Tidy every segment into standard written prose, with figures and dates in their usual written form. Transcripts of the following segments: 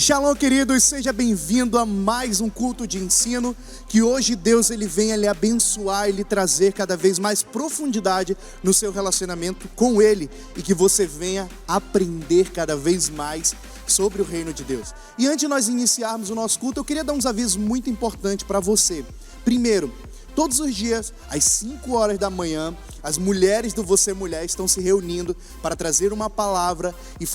Shalom, queridos, seja bem-vindo a mais um culto de ensino, que hoje Deus ele venha lhe abençoar e lhe trazer cada vez mais profundidade no seu relacionamento com Ele, e que você venha aprender cada vez mais sobre o reino de Deus. E antes de nós iniciarmos o nosso culto, eu queria dar uns avisos muito importantes para você. Primeiro, todos os dias, às 5 horas da manhã, as mulheres do Você Mulher estão se reunindo para trazer uma palavra e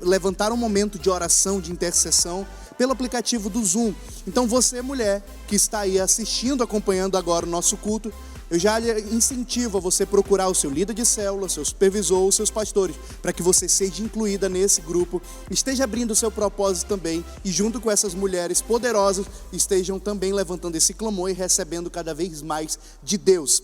levantar um momento de oração, de intercessão, pelo aplicativo do Zoom. Então você, mulher, que está aí assistindo, acompanhando agora o nosso culto, eu já lhe incentivo a você procurar o seu líder de célula, seu supervisor, os seus pastores, para que você seja incluída nesse grupo, esteja abrindo o seu propósito também, e junto com essas mulheres poderosas, estejam também levantando esse clamor e recebendo cada vez mais de Deus.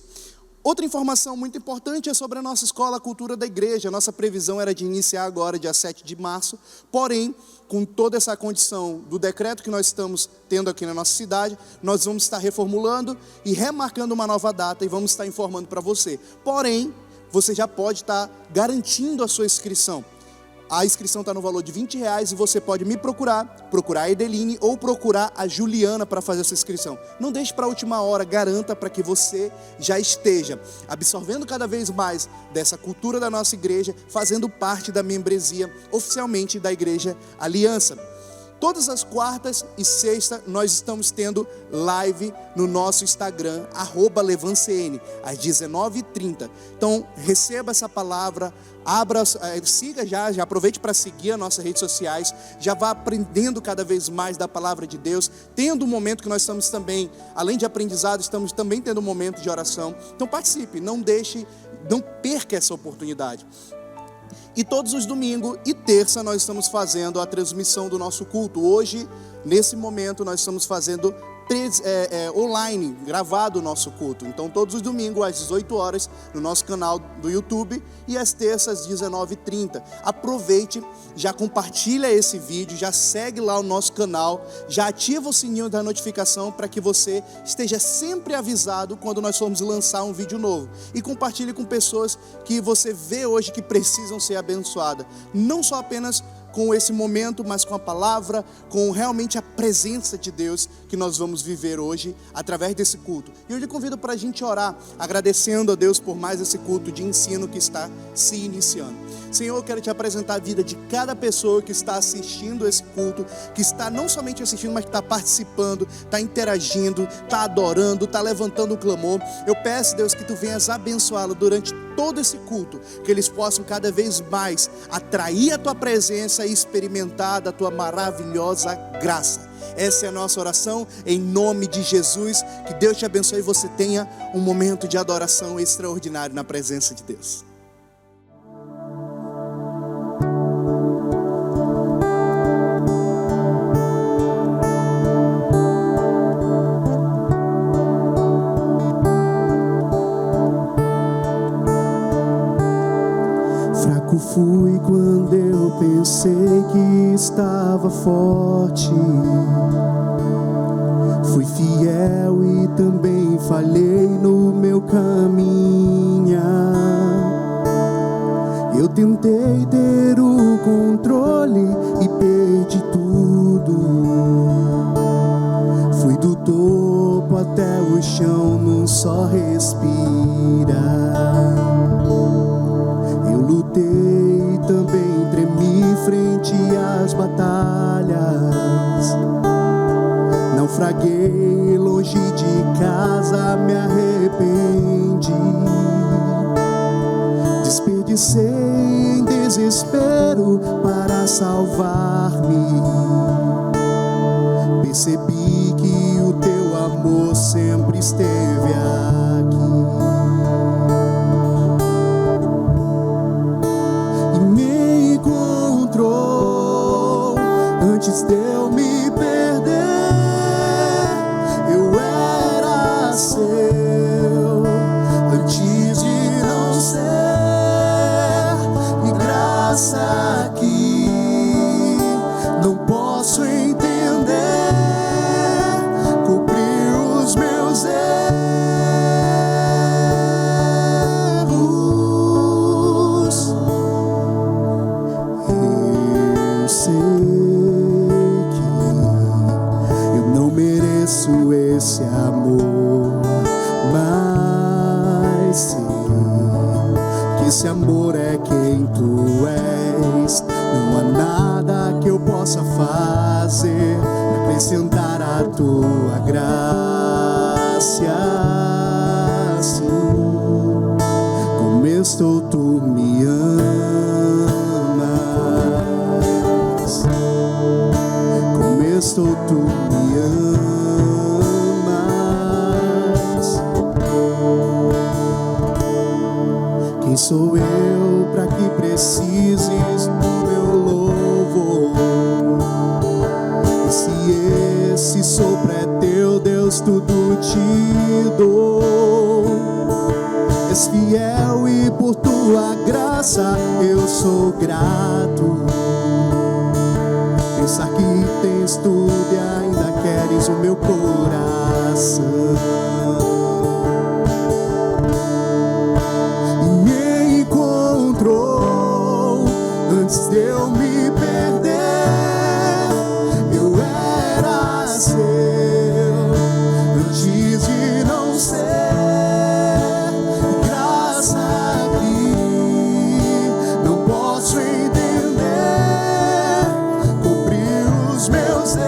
Outra informação muito importante é sobre a nossa escola Cultura da Igreja. A nossa previsão era de iniciar agora, dia 7 de março, porém, com toda essa condição do decreto que nós estamos tendo aqui na nossa cidade, nós vamos estar reformulando e remarcando uma nova data e vamos estar informando para você. Porém, você já pode estar garantindo a sua inscrição. A inscrição está no valor de R$20 e você pode me procurar a Edeline ou procurar a Juliana para fazer essa inscrição. Não deixe para a última hora, garanta para que você já esteja absorvendo cada vez mais dessa cultura da nossa igreja, fazendo parte da membresia oficialmente da Igreja Aliança. Todas as quartas e sextas nós estamos tendo live no nosso Instagram, @levancn, às 19h30. Então receba essa palavra, siga já aproveite para seguir as nossas redes sociais, já vá aprendendo cada vez mais da palavra de Deus, tendo um momento que nós estamos também, além de aprendizado, estamos também tendo um momento de oração. Então participe, não perca essa oportunidade. E todos os domingos e terça nós estamos fazendo a transmissão do nosso culto. Hoje, nesse momento, nós estamos fazendo online, gravado o nosso culto. Então todos os domingos às 18 horas no nosso canal do YouTube e às terças às 19h30. Aproveite, já compartilha esse vídeo, já segue lá o nosso canal, já ativa o sininho da notificação para que você esteja sempre avisado quando nós formos lançar um vídeo novo. E compartilhe com pessoas que você vê hoje que precisam ser abençoadas. Não só apenas com esse momento, mas com a palavra, com realmente a presença de Deus que nós vamos viver hoje através desse culto. E eu lhe convido para a gente orar, agradecendo a Deus por mais esse culto de ensino que está se iniciando. Senhor, eu quero te apresentar a vida de cada pessoa que está assistindo esse culto, que está não somente assistindo, mas que está participando, está interagindo, está adorando, está levantando um clamor. Eu peço, Deus, que tu venhas abençoá-lo durante todo esse culto, que eles possam cada vez mais atrair a tua presença e experimentar da tua maravilhosa graça. Essa é a nossa oração, em nome de Jesus. Que Deus te abençoe e você tenha um momento de adoração extraordinário na presença de Deus. Fui quando eu pensei que estava forte. Fui fiel e também falhei no meu caminhar. Eu tentei ter o controle e perdi tudo. Fui do topo até o chão num só respirar. Eu lutei, também tremi frente às batalhas. Naufraguei longe de casa, me arrependi. Desperdicei em desespero para salvar-me. Percebi que o teu amor sempre esteve aqui. Antes de eu me perder, eu era seu. Antes de não ser, e graça aqui, não posso entender, cobrir os meus erros. Eu sei que esse amor, mas sei que esse amor é quem tu és. Não há nada que eu possa fazer para acrescentar a tua graça. Assim como estou, tu me amas. Como estou, tu me amas. Quem sou eu para que precises do meu louvor? E se esse sopro é teu, Deus, tudo te dou. És fiel e por tua graça eu sou grato. Pensar que tens tudo e ainda queres o meu coração. E me encontrou antes de eu me perder. Eu era seu antes de não ser. Graça que não posso entender, cobriu os meus erros.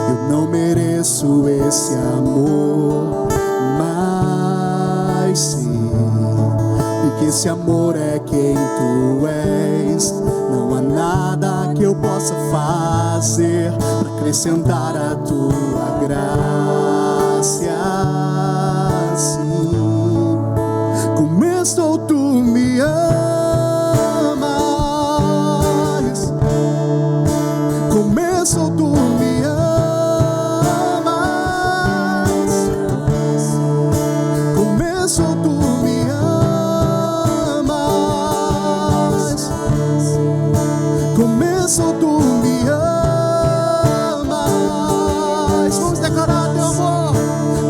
Eu não mereço esse amor, mas sei que esse amor é quem tu és. Não há nada que eu possa fazer para acrescentar a tua graça. Assim como estou, tu me amas. Como estou, tu me amas. Como estou, tu me amas. Começo, tu me amas. Vamos declarar teu amor.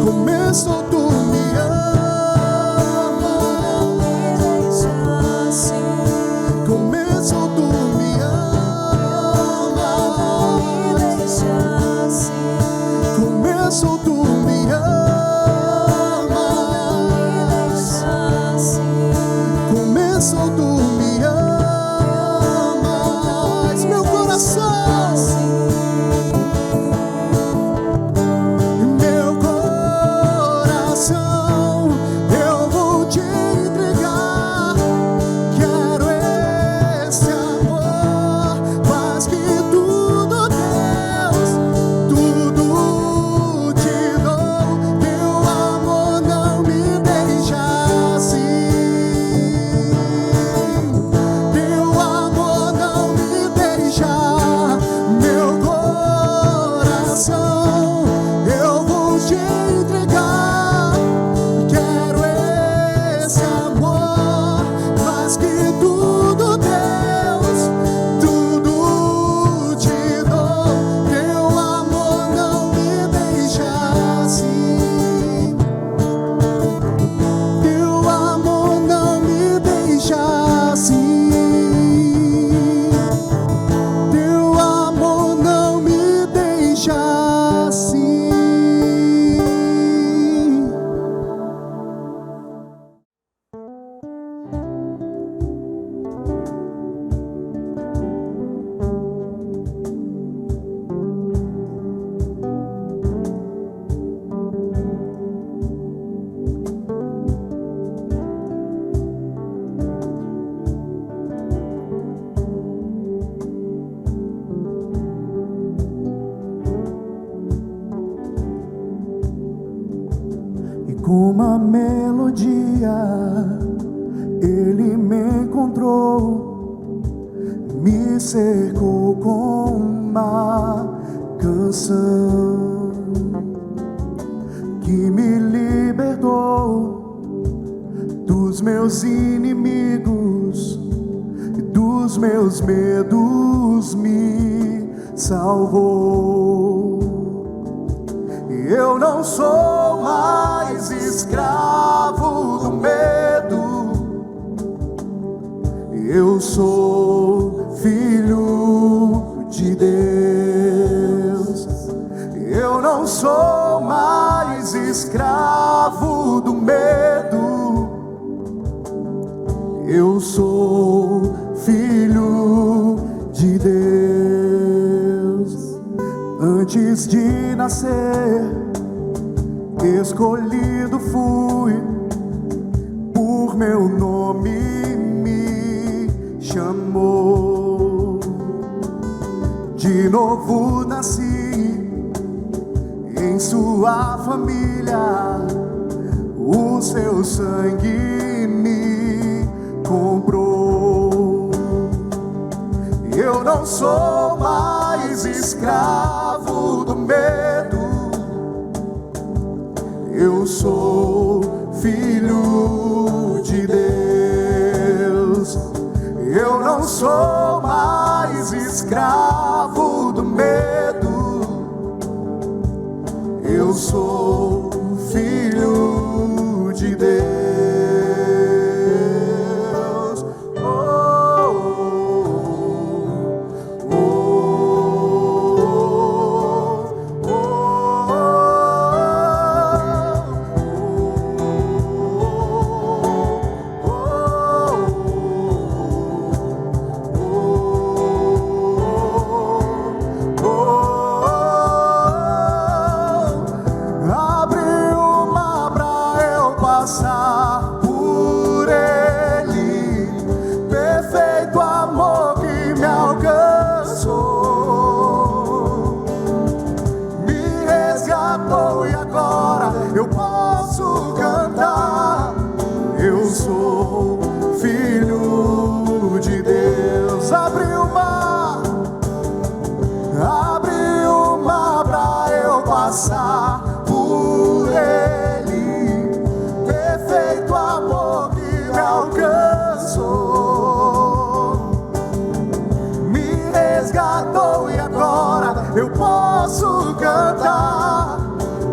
Começo, tu me amas. Começo, tu me amas. Começo, tu me amas. Começo, tu me amas. Meu coração, eu vou te entregar. Quero esse amor, mais que tudo, Deus, tudo te dou. Teu amor não me deixa assim. Teu amor não me deixa. Meu coração, eu vou te entregar. Quero esse amor, mais que tudo, Deus, tudo te dou. Teu amor não me deixa assim. Teu amor não me deixa assim. Teu amor não me deixa assim. E com uma melodia ele me encontrou, me cercou com uma canção que me libertou dos meus inimigos e dos meus medos, me salvou. Eu não sou mais escravo do medo, Eu sou filho de Deus. Eu não sou mais escravo do medo. Eu sou filho de Deus. Antes de nascer, escolhido fui, por meu nome me chamou. De novo nasci em sua família, o seu sangue me comprou. Eu não sou mais escravo do medo. Eu sou filho de Deus. Eu não sou mais escravo do medo. Eu sou filho de Deus. Por ele, perfeito amor que me alcançou, me resgatou e agora eu posso cantar.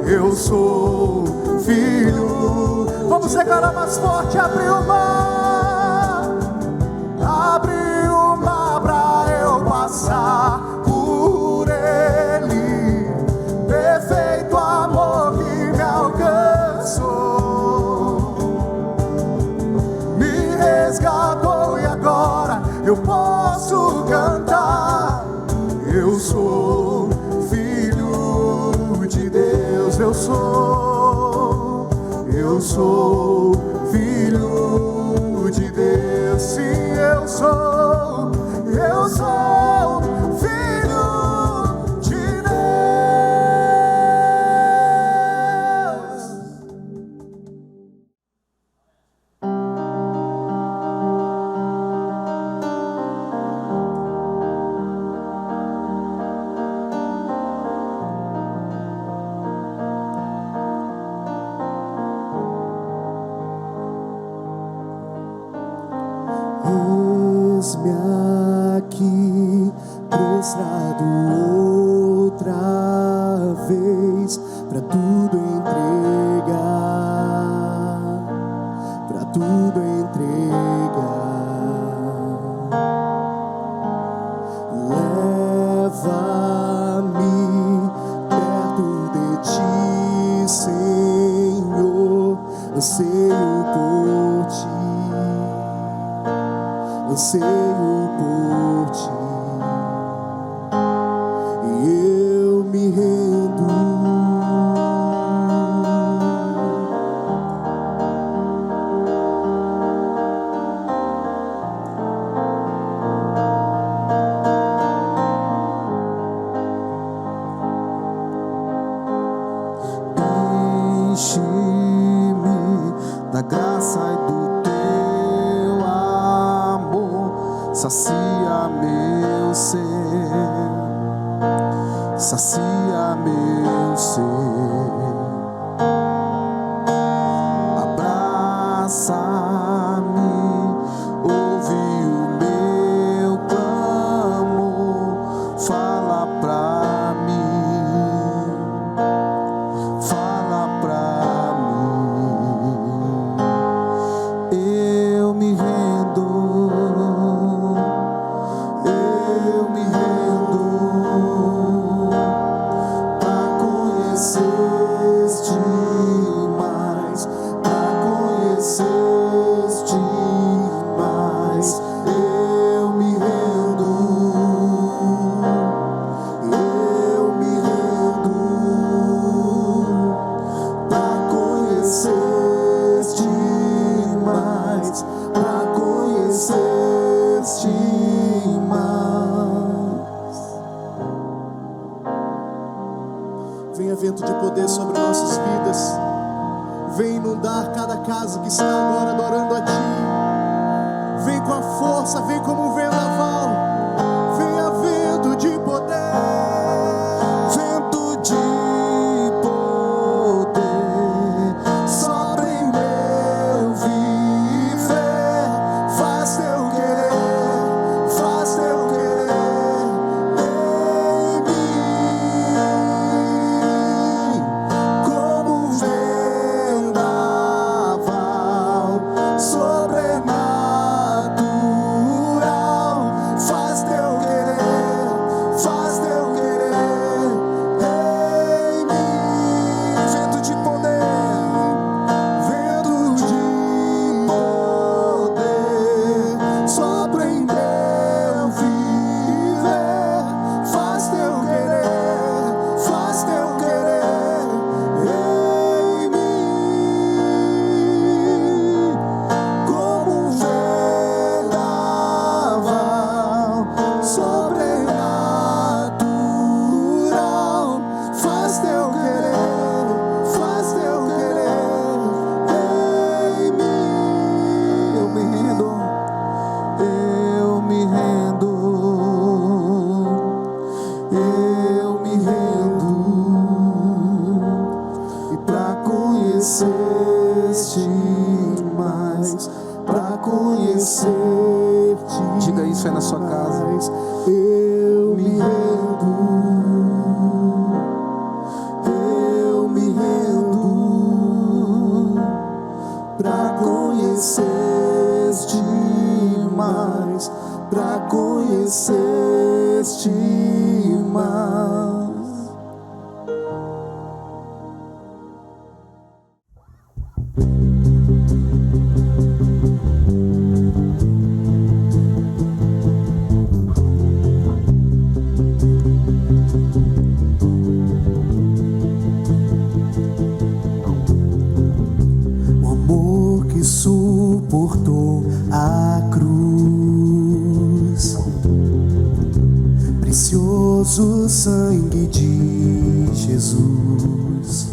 Eu sou filho. Vamos declarar mais forte. Abriu o mar pra eu passar. Perfeito amor que me alcançou, me resgatou e agora eu posso cantar. Eu sou filho de Deus. Eu sou filho de Deus. Sim, eu sou filho de Deus. Eis-me aqui, prostrado outra vez, pra tudo entregar, pra tudo entregar. Leva-me perto de ti, Senhor, anseio por ti. Anseio por ti, e eu me rendo. Enche-me da graça e do sacia meu ser, sacia meu ser. Abraça-me, ouve o meu clamor, fala pra mim, fala pra mim. Eu me rendo. Venha vento de poder sobre nossas vidas. Vem inundar cada casa que está agora adorando a Ti. Vem com a força, vem como um vendaval. Venha vento de poder. Vento de poder. Sopra em meu viver. Faz Teu querer. Faz Teu querer em mim. Como um vendaval sobrenatural. Faz Teu querer. Faz Teu querer em mim. Vento de poder. Vento de poder. Sopra em meu viver. Faz Teu querer. Faz Teu querer em mim. Como um vendaval sobrenatural. Faz Teu querer. Faz Teu querer em mim. Eu me rendo. Eu me rendo. Eu me rendo. E pra conhecer-te mais, pra conhecer-te. Diga isso aí na sua casa. mais, eu me rendo. Eu me rendo. Pra conhecer-te mais, pra conhecer-te mais. O amor que suportou a cruz, precioso sangue de Jesus,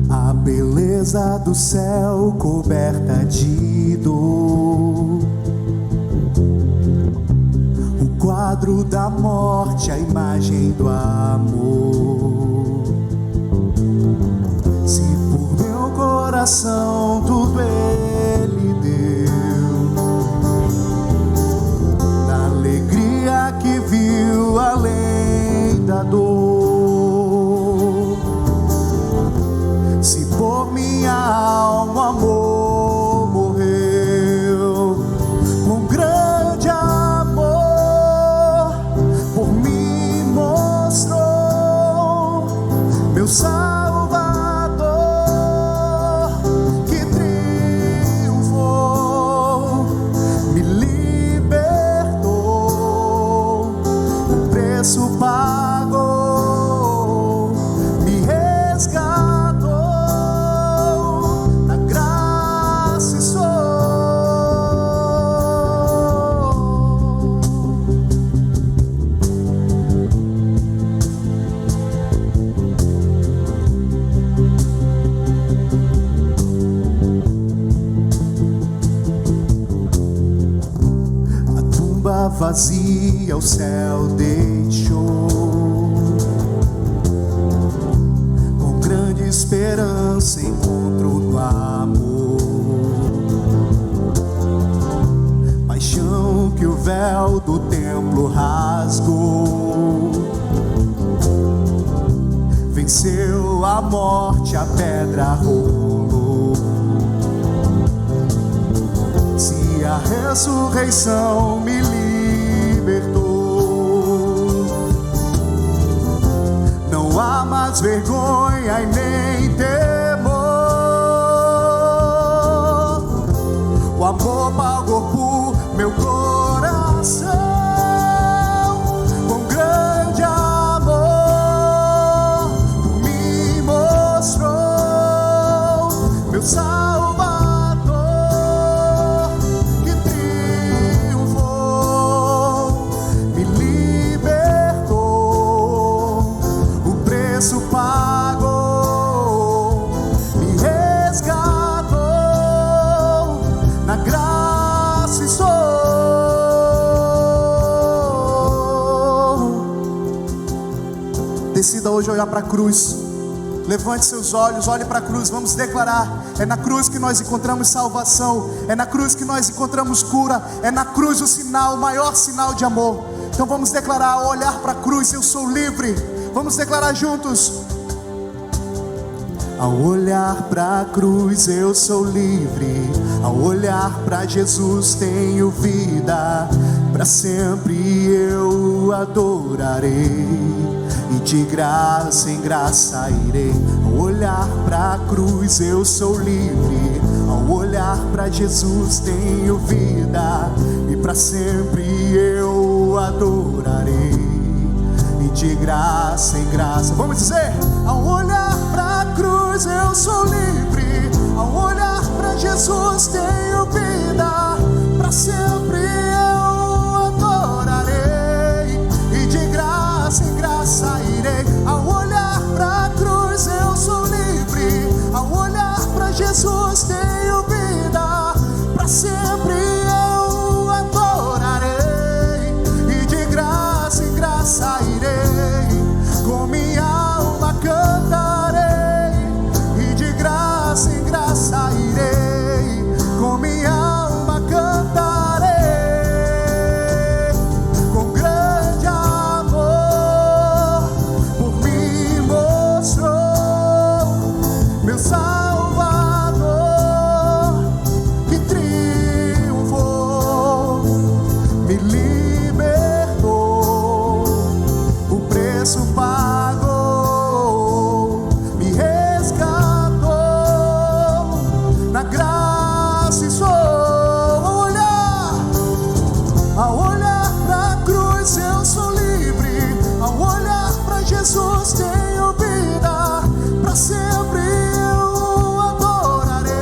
a beleza do céu coberta de dor, o quadro da morte, a imagem do amor. Se por meu coração tudo Ele deu, na alegria que viu além da dor, se por minha alma amor morreu, com grande amor por mim mostrou meu Salvador, que triunfou, me libertou, o preço pagou, me resgatou, na graça estou. A tumba vazia o céu deixou, com grande esperança encontro no amor, paixão que o véu do templo rasgou, venceu a morte, a pedra rolou. Se a ressurreição me libertou, não há há mais vergonha e nem temor. O amor pagou por meu coração, com grande amor, me mostrou meu Salvador, que triunfou, me libertou, o preço pagou, me resgatou, na graça estou. Decida hoje olhar para a cruz. Levante seus olhos, olhe para a cruz. Vamos declarar: é na cruz que nós encontramos salvação, é na cruz que nós encontramos cura, é na cruz o sinal, o maior sinal de amor. Então vamos declarar, ao olhar para a cruz, eu sou livre. Vamos declarar juntos: ao olhar para a cruz eu sou livre, ao olhar para Jesus tenho vida, para sempre eu adorarei, e de graça em graça irei. Ao olhar para a cruz eu sou livre, ao olhar para Jesus tenho vida, e para sempre eu adorarei, e de graça em graça. Vamos dizer: ao olhar para a cruz eu sou livre, ao olhar para Jesus tenho vida, para sempre eu adorarei, e de graça em graça irei. Ao olhar para a cruz eu sou livre, ao olhar para Jesus tenho vida, para sempre eu adorarei, e de graça em graça irei, com minha alma cantarei, e de graça em graça irei, com minha alma cantarei, com grande amor, por mim mostrou meu Salvador, que triunfou, me libertou, o preço pagou, me resgatou, na graça estou. Ao olhar para a cruz eu sou livre, ao olhar para Jesus tenho vida, para sempre eu adorarei,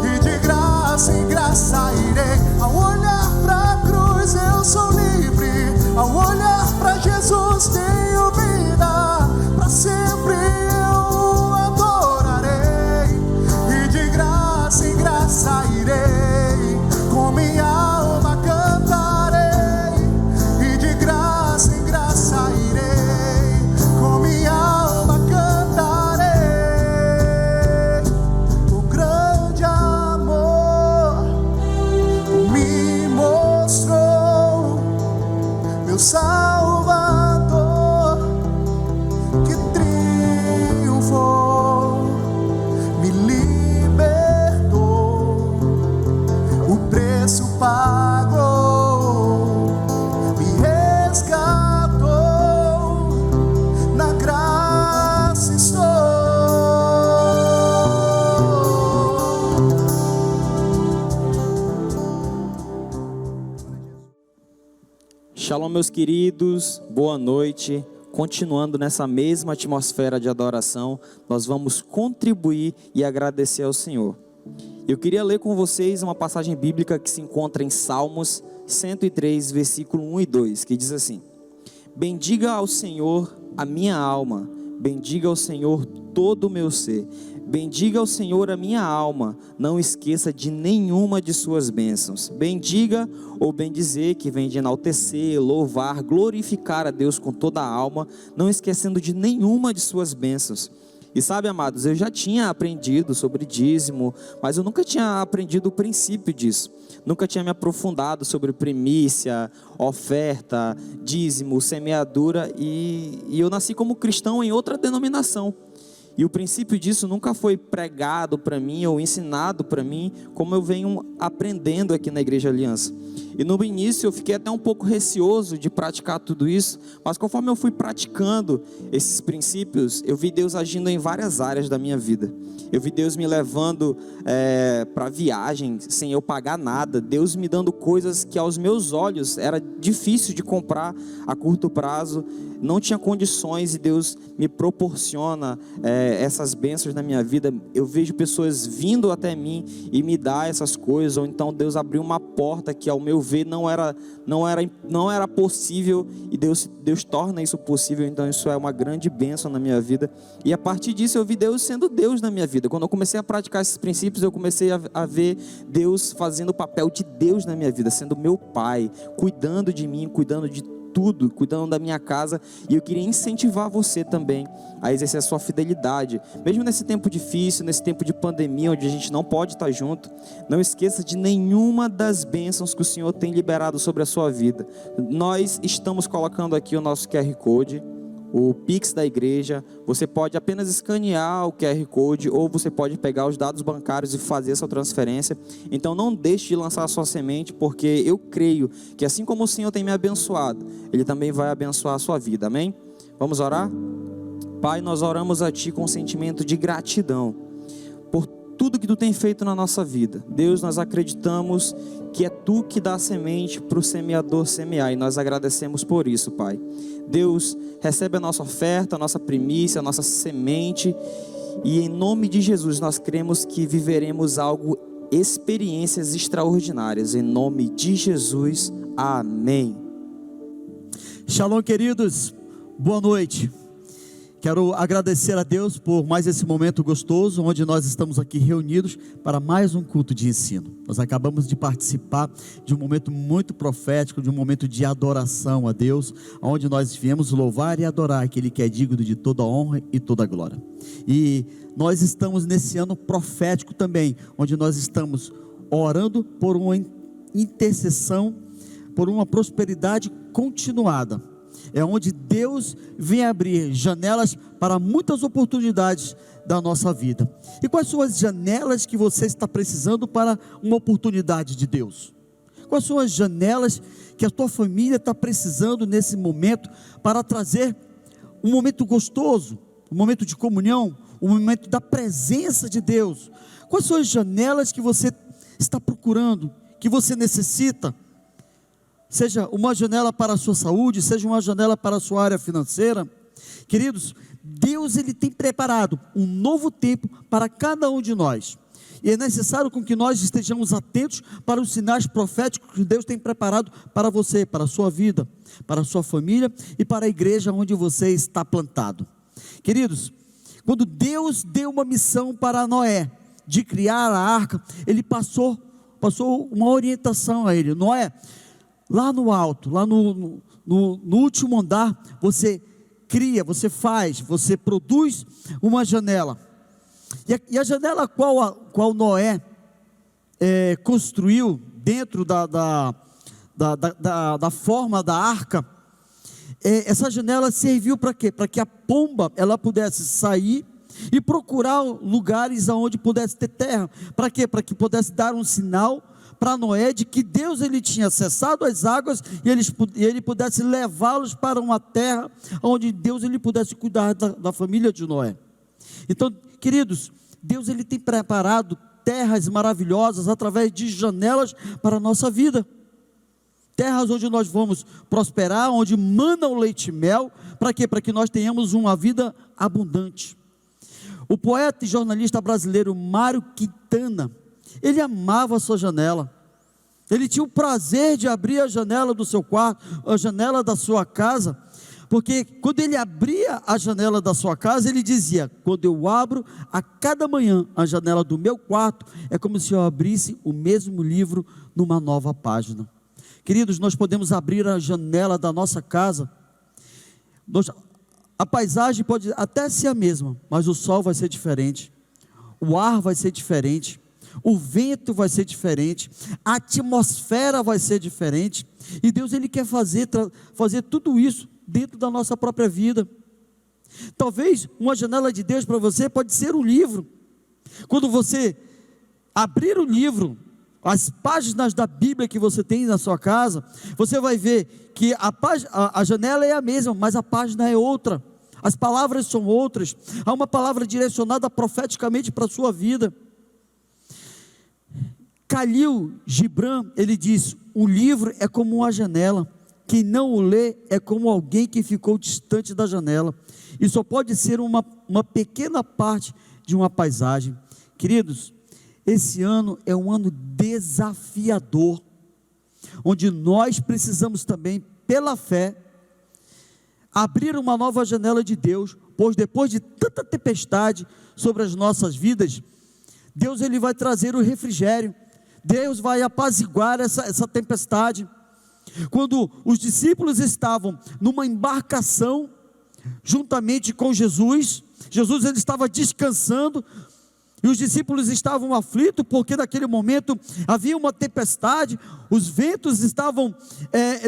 e de graça em graça irei. Ao olhar para a cruz eu sou livre, ao olhar para Jesus tenho vida, para sempre eu adorarei, e de graça em graça irei, com minha alma cantarei, e de graça em graça irei, com minha alma cantarei, o grande amor me mostrou meu Salvador, que triunfou, me libertou, o preço pagou, me resgatou, na graça estou. Shalom, meus queridos, boa noite. Continuando nessa mesma atmosfera de adoração, nós vamos contribuir e agradecer ao Senhor. Eu queria ler com vocês uma passagem bíblica que se encontra em Salmos 103, versículo 1 e 2, que diz assim: bendiga ao Senhor a minha alma, bendiga ao Senhor todo o meu ser, bendiga ao Senhor a minha alma, não esqueça de nenhuma de suas bênçãos. Bendiga ou bendizer, que vem de enaltecer, louvar, glorificar a Deus com toda a alma, não esquecendo de nenhuma de suas bênçãos. E sabe, amados, eu já tinha aprendido sobre dízimo, mas eu nunca tinha aprendido o princípio disso. Nunca tinha me aprofundado sobre primícia, oferta, dízimo, semeadura, e eu nasci como cristão em outra denominação. E o princípio disso nunca foi pregado para mim ou ensinado para mim, como eu venho aprendendo aqui na Igreja Aliança. E no início eu fiquei até um pouco receoso de praticar tudo isso, mas conforme eu fui praticando esses princípios, eu vi Deus agindo em várias áreas da minha vida. Eu vi Deus me levando para viagem sem eu pagar nada, Deus me dando coisas que aos meus olhos era difícil de comprar a curto prazo, não tinha condições, e Deus me proporciona essas bênçãos na minha vida. Eu vejo pessoas vindo até mim e me dar essas coisas, ou então Deus abriu uma porta que ao meu ver não era possível, e Deus torna isso possível. Então isso é uma grande bênção na minha vida, e a partir disso eu vi Deus sendo Deus na minha vida. Quando eu comecei a praticar esses princípios, eu comecei a ver Deus fazendo o papel de Deus na minha vida, sendo meu pai, cuidando de mim, cuidando de tudo, cuidando da minha casa. E eu queria incentivar você também a exercer a sua fidelidade, mesmo nesse tempo difícil, nesse tempo de pandemia, onde a gente não pode estar junto. Não esqueça de nenhuma das bênçãos que o Senhor tem liberado sobre a sua vida. Nós estamos colocando aqui o nosso QR Code, o Pix da igreja. Você pode apenas escanear o QR Code, ou você pode pegar os dados bancários e fazer essa transferência. Então não deixe de lançar a sua semente, porque eu creio que assim como o Senhor tem me abençoado, Ele também vai abençoar a sua vida, amém? Vamos orar? Pai, nós oramos a Ti com sentimento de gratidão por tudo que Tu tem feito na nossa vida. Deus, nós acreditamos que é Tu que dá a semente para o semeador semear, e nós agradecemos por isso, Pai. Deus, recebe a nossa oferta, a nossa primícia, a nossa semente, e em nome de Jesus nós cremos que viveremos experiências extraordinárias, em nome de Jesus, amém. Shalom, queridos, boa noite. Quero agradecer a Deus por mais esse momento gostoso, onde nós estamos aqui reunidos para mais um culto de ensino. Nós acabamos de participar de um momento muito profético, de um momento de adoração a Deus, onde nós viemos louvar e adorar aquele que é digno de toda honra e toda glória. E nós estamos nesse ano profético também, onde nós estamos orando por uma intercessão, por uma prosperidade continuada. É onde Deus vem abrir janelas para muitas oportunidades da nossa vida. E quais são as janelas que você está precisando para uma oportunidade de Deus? Quais são as janelas que a tua família está precisando nesse momento para trazer um momento gostoso, um momento de comunhão, um momento da presença de Deus? Quais são as janelas que você está procurando, que você necessita? Seja uma janela para a sua saúde, seja uma janela para a sua área financeira. Queridos, Deus ele tem preparado um novo tempo para cada um de nós. E é necessário com que nós estejamos atentos para os sinais proféticos que Deus tem preparado para você, para a sua vida, para a sua família e para a igreja onde você está plantado. Queridos, quando Deus deu uma missão para Noé, de criar a arca, ele passou uma orientação a ele. Noé, lá no alto, lá no último andar, você cria, você produz uma janela. E a janela qual Noé construiu dentro da forma da arca, essa janela serviu para quê? Para que a pomba ela pudesse sair e procurar lugares onde pudesse ter terra. Para quê? Para que pudesse dar um sinal para Noé de que Deus ele tinha cessado as águas e ele pudesse levá-los para uma terra onde Deus ele pudesse cuidar da família de Noé. Então, queridos, Deus ele tem preparado terras maravilhosas através de janelas para a nossa vida. Terras onde nós vamos prosperar, onde mana o leite e mel. Para quê? Para que nós tenhamos uma vida abundante. O poeta e jornalista brasileiro Mário Quintana, ele amava a sua janela. Ele tinha o prazer de abrir a janela do seu quarto, a janela da sua casa, porque quando ele abria a janela da sua casa, ele dizia: quando eu abro a cada manhã a janela do meu quarto, é como se eu abrisse o mesmo livro numa nova página. Queridos, nós podemos abrir a janela da nossa casa, a paisagem pode até ser a mesma, mas o sol vai ser diferente, o ar vai ser diferente, o vento vai ser diferente, a atmosfera vai ser diferente, e Deus ele quer fazer tudo isso dentro da nossa própria vida. Talvez uma janela de Deus para você pode ser um livro. Quando você abrir o livro, as páginas da Bíblia que você tem na sua casa, você vai ver que a janela é a mesma, mas a página é outra, as palavras são outras, há uma palavra direcionada profeticamente para a sua vida. Khalil Gibran, ele diz: um livro é como uma janela, quem não o lê é como alguém que ficou distante da janela, e só pode ser uma pequena parte de uma paisagem. Queridos, esse ano é um ano desafiador, onde nós precisamos também, pela fé, abrir uma nova janela de Deus, pois depois de tanta tempestade sobre as nossas vidas, Deus ele vai trazer o refrigério, Deus vai apaziguar essa tempestade. Quando os discípulos estavam numa embarcação, juntamente com Jesus ele estava descansando, e os discípulos estavam aflitos, porque naquele momento havia uma tempestade, os ventos estavam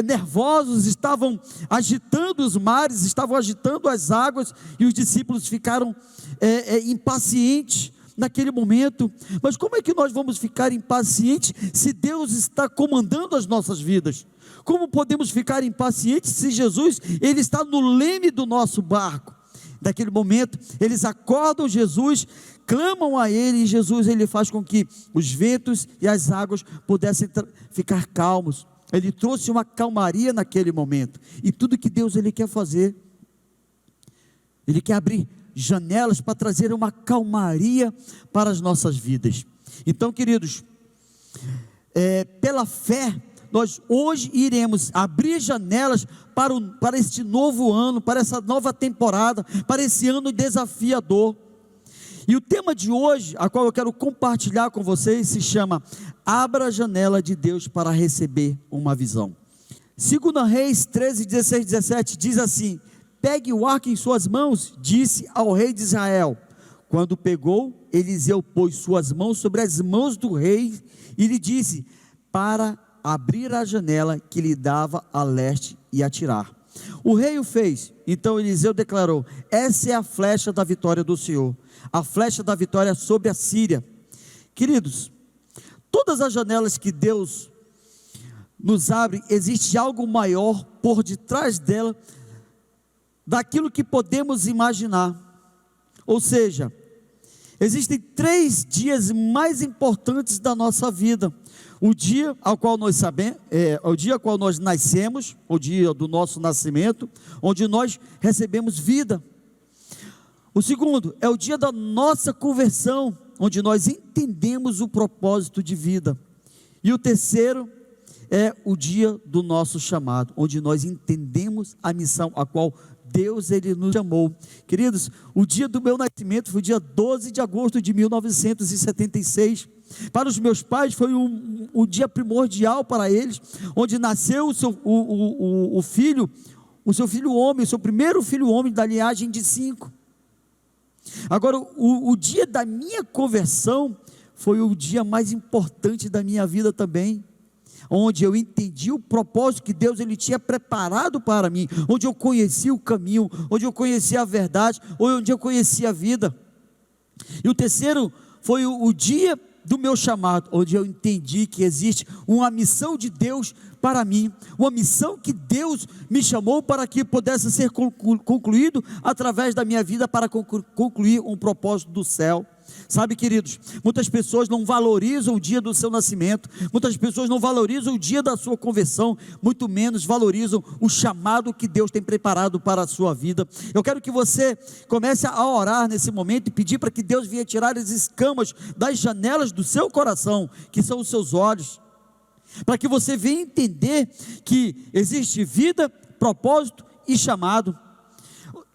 nervosos, estavam agitando os mares, estavam agitando as águas, e os discípulos ficaram impacientes naquele momento. Mas como é que nós vamos ficar impacientes se Deus está comandando as nossas vidas? Como podemos ficar impacientes se Jesus ele está no leme do nosso barco? Naquele momento, eles acordam Jesus, clamam a Ele, e Jesus ele faz com que os ventos e as águas pudessem ficar calmos. Ele trouxe uma calmaria naquele momento. E tudo que Deus ele quer fazer, Ele quer abrir janelas para trazer uma calmaria para as nossas vidas. Então, queridos, pela fé, nós hoje iremos abrir janelas para este novo ano, para essa nova temporada, para esse ano desafiador. E o tema de hoje, a qual eu quero compartilhar com vocês, se chama: abra a janela de Deus para receber uma visão. 2 Reis 13, 16, 17 diz assim: pegue o arco em suas mãos, disse ao rei de Israel. Quando pegou, Eliseu pôs suas mãos sobre as mãos do rei e lhe disse para abrir a janela que lhe dava a leste e atirar. O rei o fez. Então Eliseu declarou: essa é a flecha da vitória do Senhor, a flecha da vitória sobre a Síria. Queridos, todas as janelas que Deus nos abre, existe algo maior por detrás dela, daquilo que podemos imaginar. Ou seja, existem 3 dias mais importantes da nossa vida: o dia ao qual nós sabemos, o dia ao qual nós nascemos, o dia do nosso nascimento, onde nós recebemos vida. O segundo é o dia da nossa conversão, onde nós entendemos o propósito de vida. E o terceiro é o dia do nosso chamado, onde nós entendemos a missão a qual Deus ele nos chamou. Queridos, o dia do meu nascimento foi dia 12 de agosto de 1976. Para os meus pais foi um dia primordial para eles, onde nasceu o seu filho homem, o seu primeiro filho homem da linhagem de 5. Agora, o dia da minha conversão foi o dia mais importante da minha vida também, onde eu entendi o propósito que Deus ele tinha preparado para mim, onde eu conheci o caminho, onde eu conheci a verdade, onde eu conheci a vida. E o terceiro foi o dia do meu chamado, onde eu entendi que existe uma missão de Deus para mim, uma missão que Deus me chamou para que pudesse ser concluído através da minha vida, para concluir um propósito do céu. Sabe, queridos, muitas pessoas não valorizam o dia do seu nascimento, muitas pessoas não valorizam o dia da sua conversão, muito menos valorizam o chamado que Deus tem preparado para a sua vida. Eu quero que você comece a orar nesse momento e pedir para que Deus venha tirar as escamas das janelas do seu coração, que são os seus olhos, para que você venha entender que existe vida, propósito e chamado.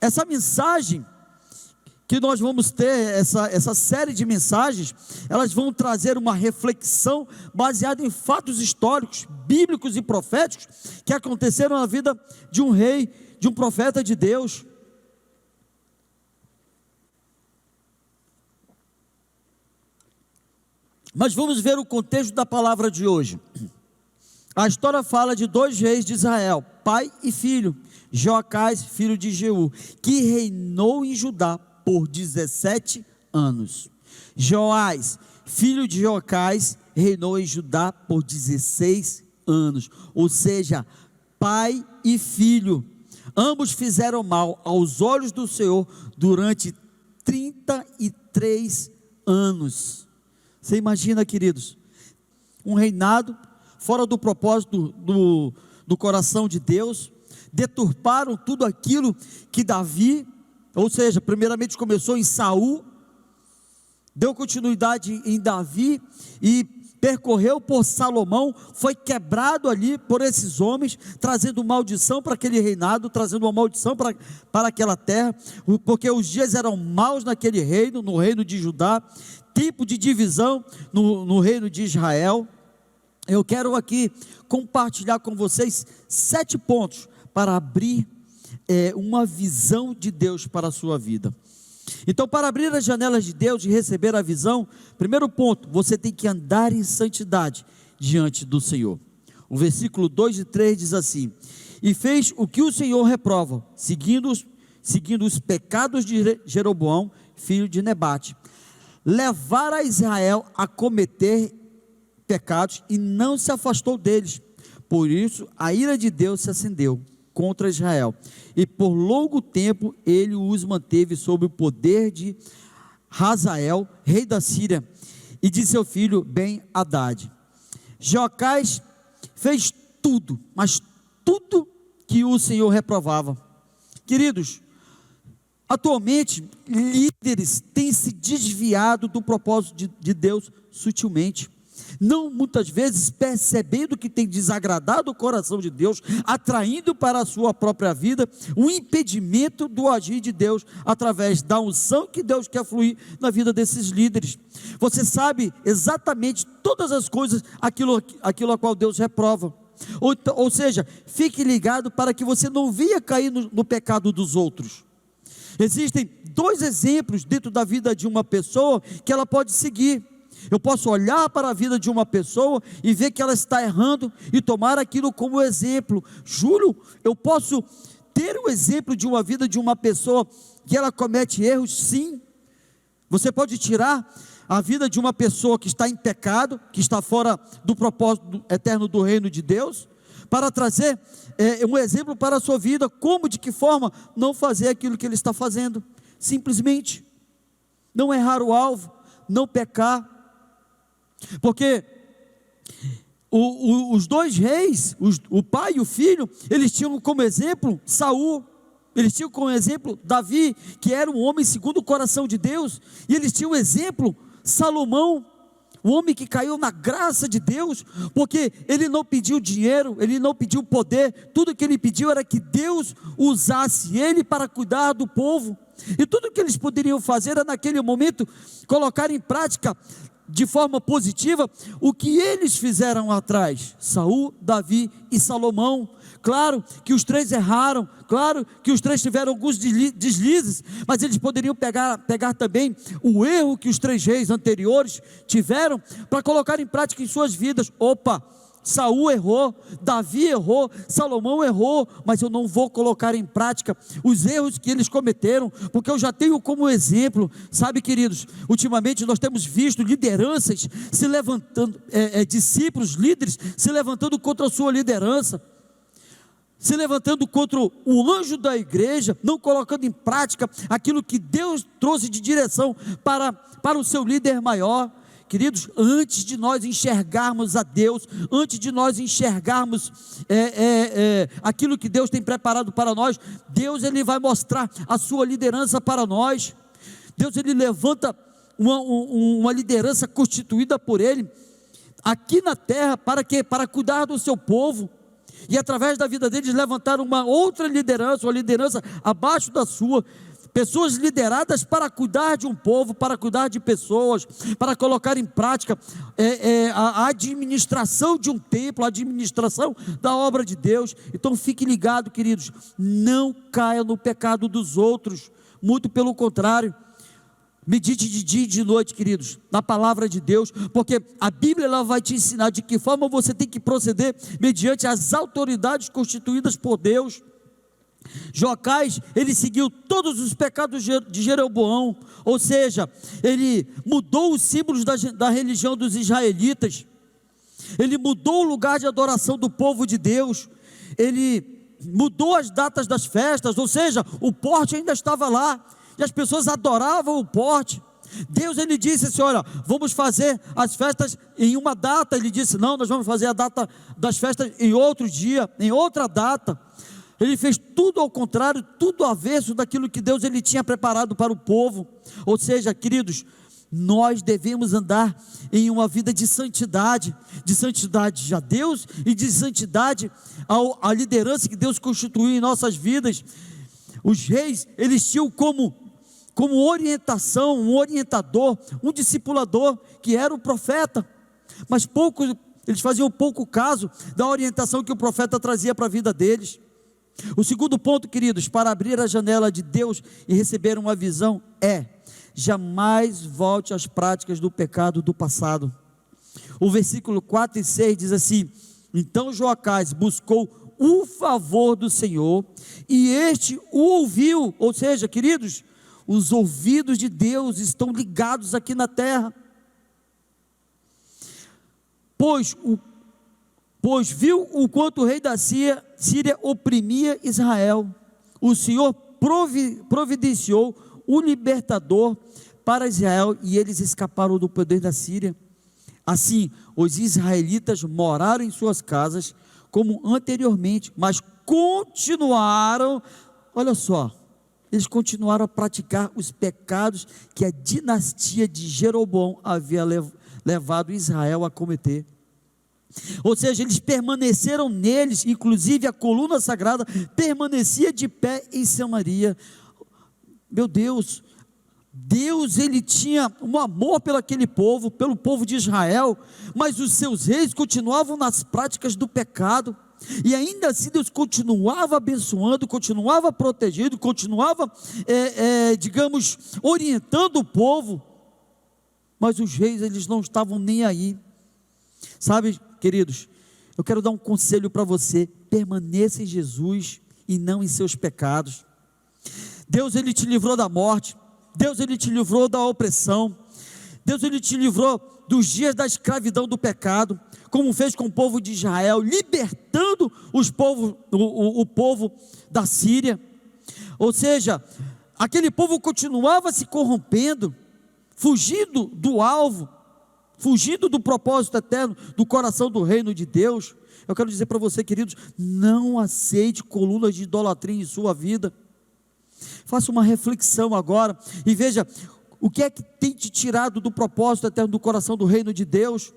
Essa mensagem que nós vamos ter, essa série de mensagens, elas vão trazer uma reflexão baseada em fatos históricos, bíblicos e proféticos, que aconteceram na vida de um rei, de um profeta de Deus. Mas vamos ver o contexto da palavra de hoje. A história fala de 2 reis de Israel, pai e filho, Joacás, filho de Jeú, que reinou em Judá por 17 anos. Joás, filho de Joacás, reinou em Judá por 16 anos, ou seja, pai e filho. Ambos fizeram mal aos olhos do Senhor durante 33 anos. Você imagina, queridos, um reinado fora do propósito do coração de Deus. Deturparam tudo aquilo que Davi, ou seja, primeiramente começou em Saul, deu continuidade em Davi e percorreu por Salomão, foi quebrado ali por esses homens, trazendo maldição para aquele reinado, trazendo uma maldição para aquela terra, porque os dias eram maus naquele reino, no reino de Judá, tipo de divisão no reino de Israel. Eu quero aqui compartilhar com vocês 7 pontos para abrir uma visão de Deus para a sua vida. Então, para abrir as janelas de Deus e receber a visão, primeiro ponto, você tem que andar em santidade diante do Senhor. O versículo 2 e 3 diz assim: e fez o que o Senhor reprova, seguindo os pecados de Jeroboão, filho de Nebate, levar a Israel a cometer pecados e não se afastou deles. Por isso a ira de Deus se acendeu contra Israel, e por longo tempo ele os manteve sob o poder de Hazael, rei da Síria, e de seu filho Ben-Hadad. Jeocás fez tudo, mas tudo que o Senhor reprovava. Queridos, atualmente líderes têm se desviado do propósito de Deus sutilmente, não muitas vezes percebendo que tem desagradado o coração de Deus, atraindo para a sua própria vida um impedimento do agir de Deus, através da unção que Deus quer fluir na vida desses líderes. Você sabe exatamente todas as coisas, aquilo a qual Deus reprova, ou seja, fique ligado para que você não venha cair no pecado dos outros. Existem 2 exemplos dentro da vida de uma pessoa que ela pode seguir. Eu posso olhar para a vida de uma pessoa e ver que ela está errando e tomar aquilo como exemplo. Júlio, eu posso ter o exemplo de uma vida de uma pessoa que ela comete erros? Sim. Você pode tirar a vida de uma pessoa que está em pecado, que está fora do propósito eterno do reino de Deus, para trazer um exemplo para a sua vida. Como, de que forma? Não fazer aquilo que ele está fazendo. Simplesmente não errar o alvo, não pecar. Porque os 2 reis, o pai e o filho, eles tinham como exemplo Saul, eles tinham como exemplo Davi, que era um homem segundo o coração de Deus, e eles tinham exemplo Salomão, o homem que caiu na graça de Deus, porque ele não pediu dinheiro, ele não pediu poder, tudo que ele pediu era que Deus usasse ele para cuidar do povo, e tudo que eles poderiam fazer era naquele momento colocar em prática de forma positiva o que eles fizeram atrás, Saul, Davi e Salomão. Claro que os 3 erraram, claro que os 3 tiveram alguns deslizes, mas eles poderiam pegar também o erro que os 3 reis anteriores tiveram, para colocar em prática em suas vidas. Opa, Saul errou, Davi errou, Salomão errou, mas eu não vou colocar em prática os erros que eles cometeram, porque eu já tenho como exemplo. Sabe, queridos, ultimamente nós temos visto lideranças se levantando, discípulos, líderes se levantando contra a sua liderança, se levantando contra o anjo da igreja, não colocando em prática aquilo que Deus trouxe de direção para o seu líder maior. Queridos, antes de nós enxergarmos a Deus, antes de nós enxergarmos aquilo que Deus tem preparado para nós, Deus ele vai mostrar a sua liderança para nós. Deus ele levanta uma liderança constituída por Ele, aqui na terra, para quê? Para cuidar do seu povo, e através da vida deles levantar uma outra liderança, uma liderança abaixo da sua, pessoas lideradas para cuidar de um povo, para cuidar de pessoas, para colocar em prática a administração de um templo, a administração da obra de Deus. Então fique ligado, queridos, não caia no pecado dos outros, muito pelo contrário, medite de dia e de noite, queridos, na palavra de Deus, porque a Bíblia ela vai te ensinar de que forma você tem que proceder mediante as autoridades constituídas por Deus. Joacás, ele seguiu todos os pecados de Jeroboão, ou seja, ele mudou os símbolos da religião dos israelitas, ele mudou o lugar de adoração do povo de Deus, ele mudou as datas das festas, ou seja, o porte ainda estava lá, e as pessoas adoravam o porte. Deus, ele disse assim, olha, vamos fazer as festas em uma data. Ele disse, não, nós vamos fazer a data das festas em outro dia, em outra data. Ele fez tudo ao contrário, tudo avesso daquilo que Deus ele tinha preparado para o povo. Ou seja, queridos, nós devemos andar em uma vida de santidade a Deus e de santidade à liderança que Deus constituiu em nossas vidas. Os reis, eles tinham como orientação, um orientador, um discipulador, que era o profeta, mas eles faziam pouco caso da orientação que o profeta trazia para a vida deles. O segundo ponto, queridos, para abrir a janela de Deus e receber uma visão jamais volte às práticas do pecado do passado. O versículo 4 e 6 diz assim: então Joacás buscou o favor do Senhor, e este o ouviu. Ou seja, queridos, os ouvidos de Deus estão ligados aqui na terra, pois viu o quanto o rei da Síria oprimia Israel. O Senhor providenciou o libertador para Israel, e eles escaparam do poder da Síria. Assim, os israelitas moraram em suas casas como anteriormente, mas continuaram, olha só, eles continuaram a praticar os pecados que a dinastia de Jeroboão havia levado Israel a cometer. Ou seja, eles permaneceram neles, inclusive a coluna sagrada permanecia de pé em Samaria. Meu Deus, ele tinha um amor pelo povo de Israel, mas os seus reis continuavam nas práticas do pecado. E ainda assim Deus continuava abençoando, continuava protegendo, continuava, orientando o povo, mas os reis, eles não estavam nem aí. Sabe, queridos, eu quero dar um conselho para você: permaneça em Jesus e não em seus pecados. Deus, ele te livrou da morte, Deus, ele te livrou da opressão, Deus, ele te livrou dos dias da escravidão do pecado, como fez com o povo de Israel, libertando o povo da Síria. Ou seja, aquele povo continuava se corrompendo, fugindo do alvo, fugindo do propósito eterno, do coração do reino de Deus. Eu quero dizer para você, queridos, não aceite colunas de idolatria em sua vida. Faça uma reflexão agora e veja o que é que tem te tirado do propósito eterno, do coração do reino de Deus.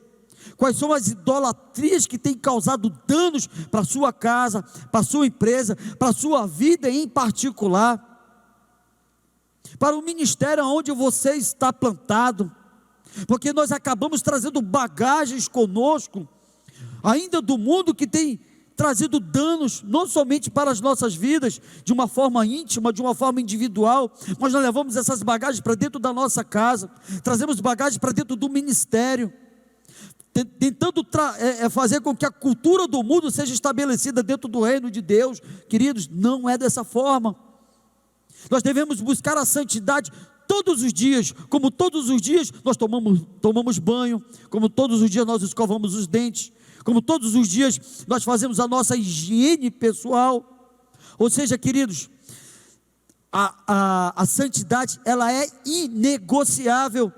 Quais são as idolatrias que têm causado danos para a sua casa, para a sua empresa, para a sua vida em particular, para o ministério onde você está plantado? Porque nós acabamos trazendo bagagens conosco, ainda do mundo, que tem trazido danos, não somente para as nossas vidas, de uma forma íntima, de uma forma individual, mas nós levamos essas bagagens para dentro da nossa casa, trazemos bagagens para dentro do ministério, tentando fazer com que a cultura do mundo seja estabelecida dentro do reino de Deus. Queridos, não é dessa forma. Nós devemos buscar a santidade todos os dias, como todos os dias nós tomamos banho, como todos os dias nós escovamos os dentes, como todos os dias nós fazemos a nossa higiene pessoal. Ou seja, queridos, a santidade, ela é inegociável.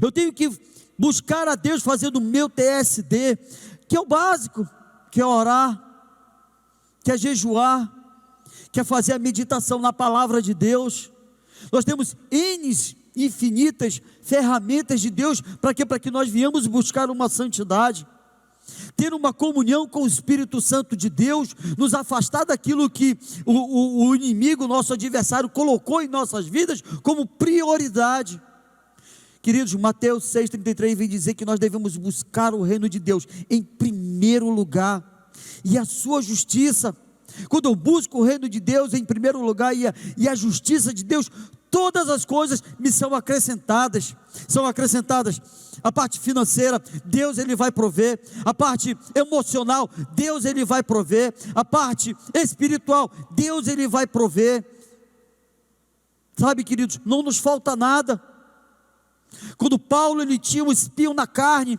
Eu tenho que buscar a Deus fazendo o meu TSD, que é o básico, que é orar, que é jejuar, que é fazer a meditação na palavra de Deus. Nós temos infinitas ferramentas de Deus, para quê? Para que nós viemos buscar uma santidade, ter uma comunhão com o Espírito Santo de Deus, nos afastar daquilo que o inimigo, nosso adversário, colocou em nossas vidas como prioridade. Queridos, Mateus 6,33 vem dizer que nós devemos buscar o reino de Deus em primeiro lugar, e a sua justiça. Quando eu busco o reino de Deus em primeiro lugar e a justiça de Deus, todas as coisas me são acrescentadas. a parte financeira, Deus ele vai prover, a parte emocional, Deus ele vai prover, a parte espiritual, Deus ele vai prover. Sabe, queridos, não nos falta nada. Quando Paulo ele tinha um espinho na carne,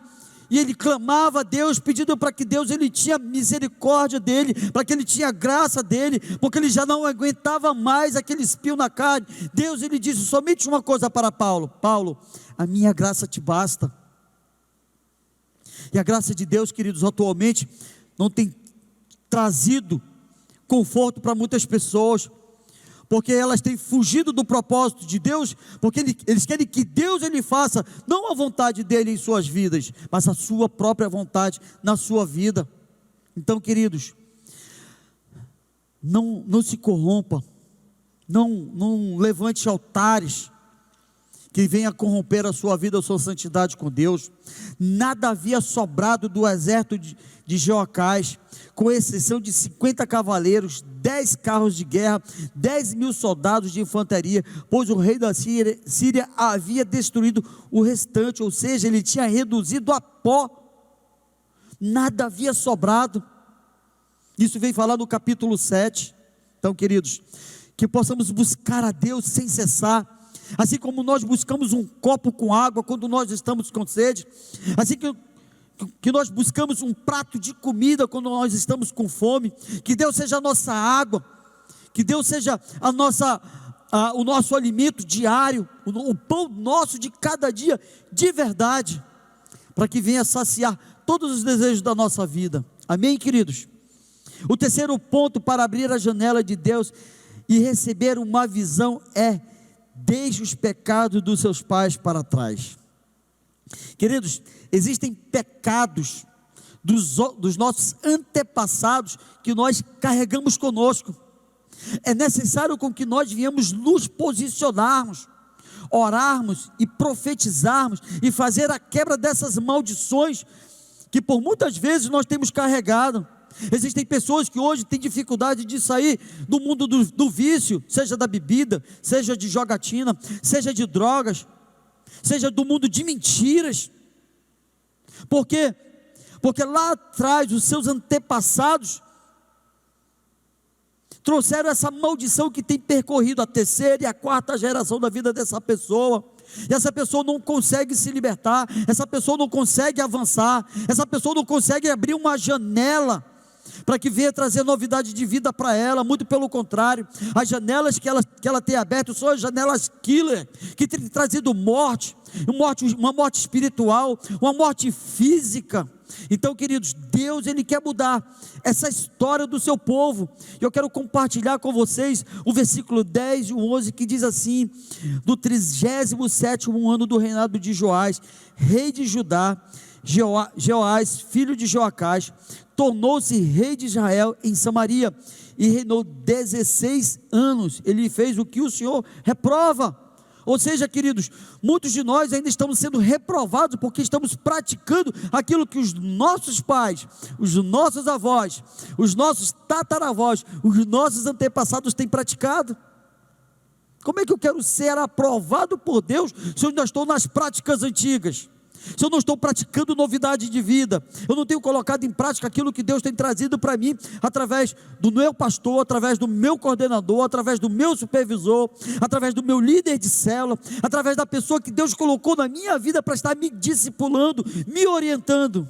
e ele clamava a Deus, pedindo para que Deus ele tinha misericórdia dele, para que ele tinha graça dele, porque ele já não aguentava mais aquele espinho na carne. Deus ele disse somente uma coisa para Paulo: Paulo, a minha graça te basta. E a graça de Deus, queridos, atualmente não tem trazido conforto para muitas pessoas, porque elas têm fugido do propósito de Deus, porque eles querem que Deus ele faça, não a vontade dele em suas vidas, mas a sua própria vontade na sua vida. Então, queridos, não se corrompa, não levante altares que venha corromper a sua vida, a sua santidade com Deus. Nada havia sobrado do exército de Jeoacás, com exceção de 50 cavaleiros, 10 carros de guerra, 10.000 soldados de infantaria, pois o rei da Síria havia destruído o restante, ou seja, ele tinha reduzido a pó, nada havia sobrado. Isso vem falar no capítulo 7. Então, queridos, que possamos buscar a Deus sem cessar, assim como nós buscamos um copo com água quando nós estamos com sede, assim que nós buscamos um prato de comida quando nós estamos com fome. Que Deus seja a nossa água, que Deus seja o nosso alimento diário, o pão nosso de cada dia, de verdade, para que venha saciar todos os desejos da nossa vida. Amém, queridos? O terceiro ponto para abrir a janela de Deus e receber uma visão é: deixe os pecados dos seus pais para trás. Queridos, existem pecados dos nossos antepassados que nós carregamos conosco. É necessário com que nós viemos nos posicionarmos, orarmos e profetizarmos e fazer a quebra dessas maldições que por muitas vezes nós temos carregado. Existem pessoas que hoje têm dificuldade de sair do mundo do vício, seja da bebida, seja de jogatina, seja de drogas, seja do mundo de mentiras. Por quê? Porque lá atrás os seus antepassados trouxeram essa maldição que tem percorrido a terceira e a quarta geração da vida dessa pessoa. E essa pessoa não consegue se libertar, essa pessoa não consegue avançar, essa pessoa não consegue abrir uma janela para que venha trazer novidade de vida para ela. Muito pelo contrário, as janelas que ela tem abertas são as janelas killer, que tem trazido morte, uma morte espiritual, uma morte física. Então, queridos, Deus ele quer mudar essa história do seu povo. Eu quero compartilhar com vocês o versículo 10 e 11, que diz assim: do 37º ano do reinado de Joás, rei de Judá, Jeoás, filho de Joacás, tornou-se rei de Israel em Samaria, e reinou 16 anos. Ele fez o que o Senhor reprova. Ou seja, queridos, muitos de nós ainda estamos sendo reprovados porque estamos praticando aquilo que os nossos pais, os nossos avós, os nossos tataravós, os nossos antepassados têm praticado. Como é que eu quero ser aprovado por Deus se eu ainda estou nas práticas antigas? Se eu não estou praticando novidade de vida, eu não tenho colocado em prática aquilo que Deus tem trazido para mim, através do meu pastor, através do meu coordenador, através do meu supervisor, através do meu líder de célula, através da pessoa que Deus colocou na minha vida para estar me discipulando, me orientando.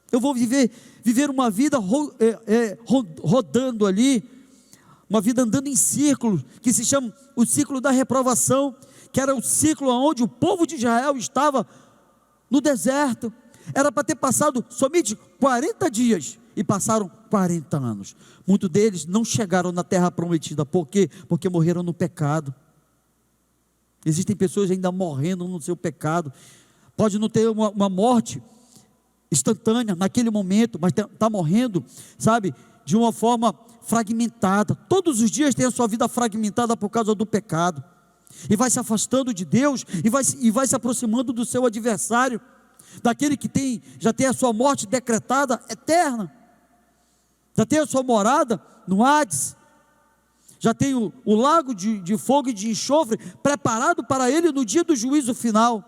Eu vou viver uma vida rodando ali, uma vida andando em círculos, que se chama o ciclo da reprovação, que era o ciclo onde o povo de Israel estava no deserto. Era para ter passado somente 40 dias, e passaram 40 anos. Muitos deles não chegaram na terra prometida. Por quê? Porque morreram no pecado. Existem pessoas ainda morrendo no seu pecado. Pode não ter uma morte instantânea naquele momento, mas está morrendo, sabe, de uma forma fragmentada. Todos os dias tem a sua vida fragmentada por causa do pecado, e vai se afastando de Deus, e vai se aproximando do seu adversário, daquele que já tem a sua morte decretada eterna, já tem a sua morada no Hades, já tem o lago de fogo e de enxofre preparado para ele no dia do juízo final.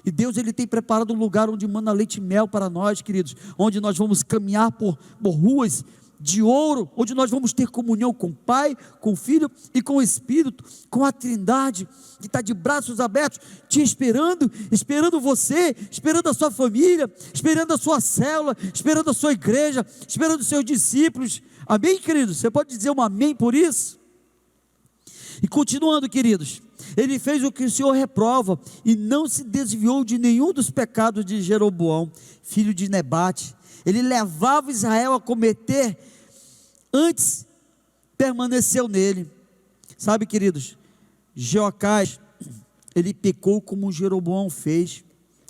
E Deus, Ele tem preparado um lugar onde mana leite e mel para nós, queridos, onde nós vamos caminhar por ruas de ouro, onde nós vamos ter comunhão com o Pai, com o Filho e com o Espírito, com a Trindade, que está de braços abertos, te esperando você, esperando a sua família, esperando a sua célula, esperando a sua igreja, esperando os seus discípulos. Amém, queridos? Você pode dizer um amém por isso? E continuando, queridos, ele fez o que o Senhor reprova, e não se desviou de nenhum dos pecados de Jeroboão, filho de Nebate. Ele levava Israel a cometer, antes permaneceu nele. Sabe, queridos, Jeoacás, ele pecou como Jeroboão fez.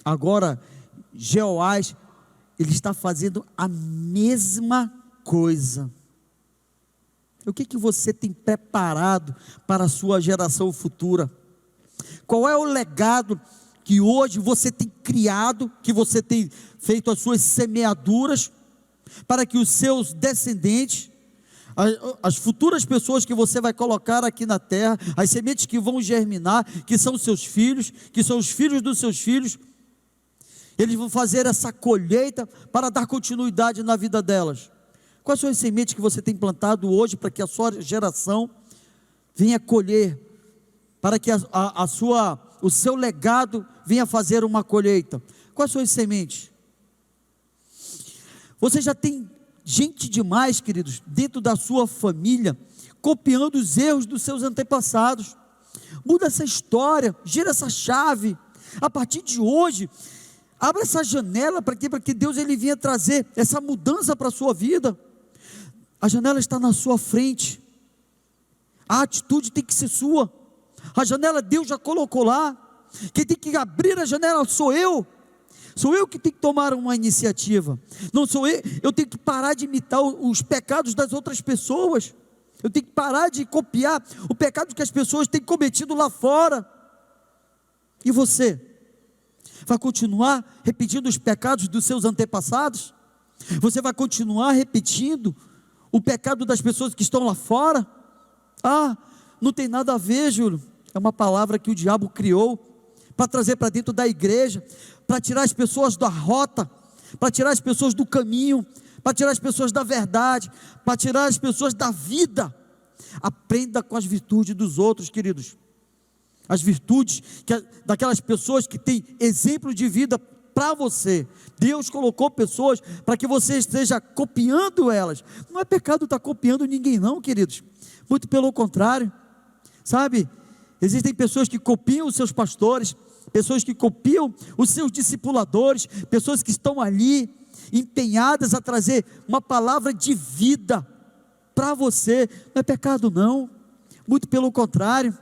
Agora, Jeoás, ele está fazendo a mesma coisa. O que você tem preparado para a sua geração futura? Qual é o legado que hoje você tem criado, que você tem feito as suas semeaduras, para que os seus descendentes, as futuras pessoas que você vai colocar aqui na terra, as sementes que vão germinar, que são seus filhos, que são os filhos dos seus filhos, eles vão fazer essa colheita para dar continuidade na vida delas. Quais são as sementes que você tem plantado hoje para que a sua geração venha colher, para que o seu legado venha fazer uma colheita? Quais são as sementes? Você já tem gente demais, queridos, dentro da sua família, copiando os erros dos seus antepassados. Muda essa história, gira essa chave. A partir de hoje, abra essa janela para que Deus ele venha trazer essa mudança para a sua vida. A janela está na sua frente. A atitude tem que ser sua. A janela Deus já colocou lá. Quem tem que abrir a janela sou eu. Sou eu que tenho que tomar uma iniciativa. Não sou eu tenho que parar de imitar os pecados das outras pessoas. Eu tenho que parar de copiar o pecado que as pessoas têm cometido lá fora. E você? Vai continuar repetindo os pecados dos seus antepassados? Você vai continuar repetindo o pecado das pessoas que estão lá fora? Ah, não tem nada a ver, Júlio. É uma palavra que o diabo criou para trazer para dentro da igreja, para tirar as pessoas da rota, para tirar as pessoas do caminho, para tirar as pessoas da verdade, para tirar as pessoas da vida. Aprenda com as virtudes dos outros, queridos. As virtudes daquelas pessoas que têm exemplo de vida para você. Deus colocou pessoas para que você esteja copiando elas. Não é pecado estar copiando ninguém não, queridos. Muito pelo contrário. Sabe, existem pessoas que copiam os seus pastores, pessoas que copiam os seus discipuladores, pessoas que estão ali empenhadas a trazer uma palavra de vida para você. Não é pecado não, muito pelo contrário.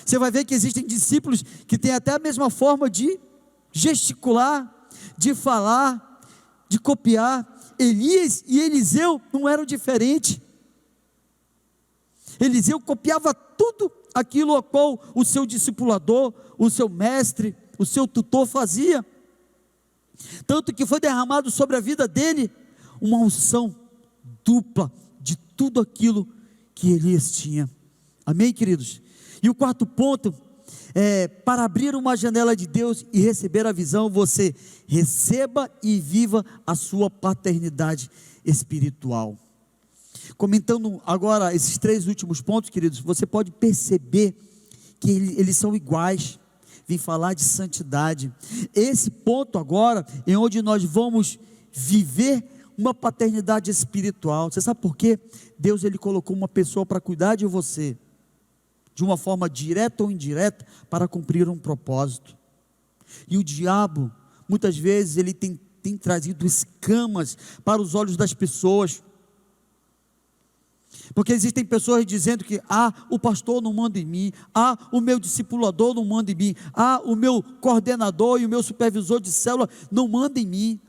Você vai ver que existem discípulos que têm até a mesma forma de gesticular, de falar, de copiar. Elias e Eliseu não eram diferentes. Eliseu copiava tudo aquilo a qual o seu discipulador, o seu mestre, o seu tutor fazia. Tanto que foi derramado sobre a vida dele uma unção dupla de tudo aquilo que Elias tinha. Amém, queridos? E o quarto ponto é: para abrir uma janela de Deus e receber a visão, você receba e viva a sua paternidade espiritual. Comentando agora esses três últimos pontos, queridos, você pode perceber que eles são iguais. Vim falar de santidade. Esse ponto agora é onde nós vamos viver uma paternidade espiritual. Você sabe por quê? Deus ele colocou uma pessoa para cuidar de você, de uma forma direta ou indireta, para cumprir um propósito. E o diabo, muitas vezes, ele tem trazido escamas para os olhos das pessoas. Porque existem pessoas dizendo que o pastor não manda em mim, o meu discipulador não manda em mim, o meu coordenador e o meu supervisor de célula não manda em mim,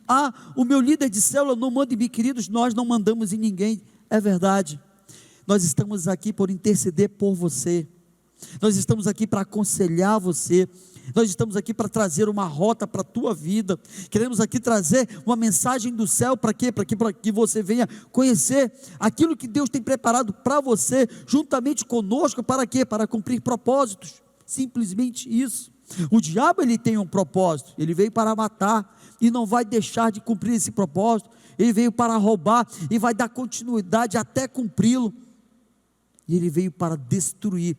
o meu líder de célula não manda em mim. Queridos, nós não mandamos em ninguém. É verdade. Nós estamos aqui por interceder por você. Nós estamos aqui para aconselhar você. Nós estamos aqui para trazer uma rota para a tua vida. Queremos aqui trazer uma mensagem do céu. Para quê? Para que você venha conhecer aquilo que Deus tem preparado para você, juntamente conosco. Para quê? Para cumprir propósitos. simplesmente isso. O diabo, ele tem um propósito, ele veio para matar e não vai deixar de cumprir esse propósito. Ele veio para roubar e vai dar continuidade até cumpri-lo. E ele veio para destruir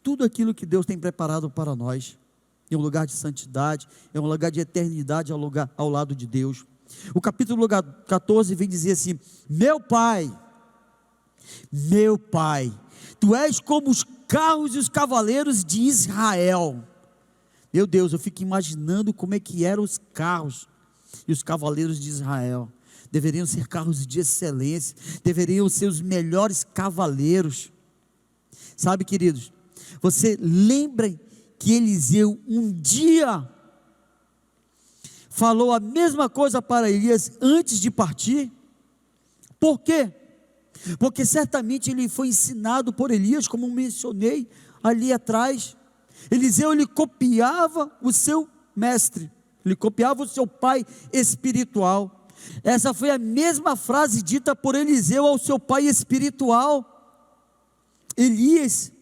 tudo aquilo que Deus tem preparado para nós. É um lugar de santidade, é um lugar de eternidade ao lado de Deus. O capítulo 14 vem dizer assim: meu pai, tu és como os carros e os cavaleiros de Israel. Meu Deus, eu fico imaginando como é que eram os carros e os cavaleiros de Israel. Deveriam ser carros de excelência, deveriam ser os melhores cavaleiros. Sabe, queridos, você lembra que Eliseu um dia falou a mesma coisa para Elias antes de partir? Por quê? Porque certamente ele foi ensinado por Elias, como mencionei ali atrás. Eliseu, ele copiava o seu mestre, ele copiava o seu pai espiritual. Essa foi a mesma frase dita por Eliseu ao seu pai espiritual, Elias.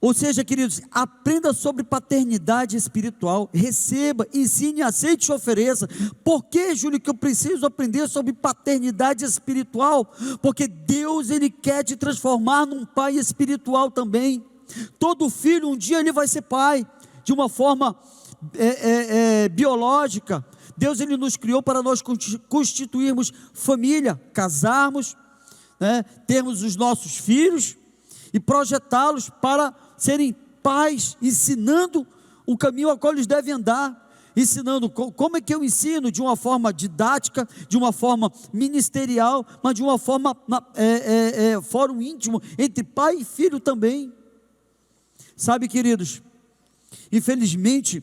Ou seja, queridos, aprenda sobre paternidade espiritual, receba, ensine, aceite e ofereça. Por que, Júlio, que eu preciso aprender sobre paternidade espiritual? Porque Deus, ele quer te transformar num pai espiritual também. Todo filho um dia ele vai ser pai, de uma forma biológica. Deus, ele nos criou para nós constituirmos família, casarmos, né, termos os nossos filhos e projetá-los para serem pais, ensinando o caminho ao qual eles devem andar, ensinando como é que eu ensino, de uma forma didática, de uma forma ministerial, mas de uma forma fórum íntimo, entre pai e filho também. Sabe, queridos, infelizmente,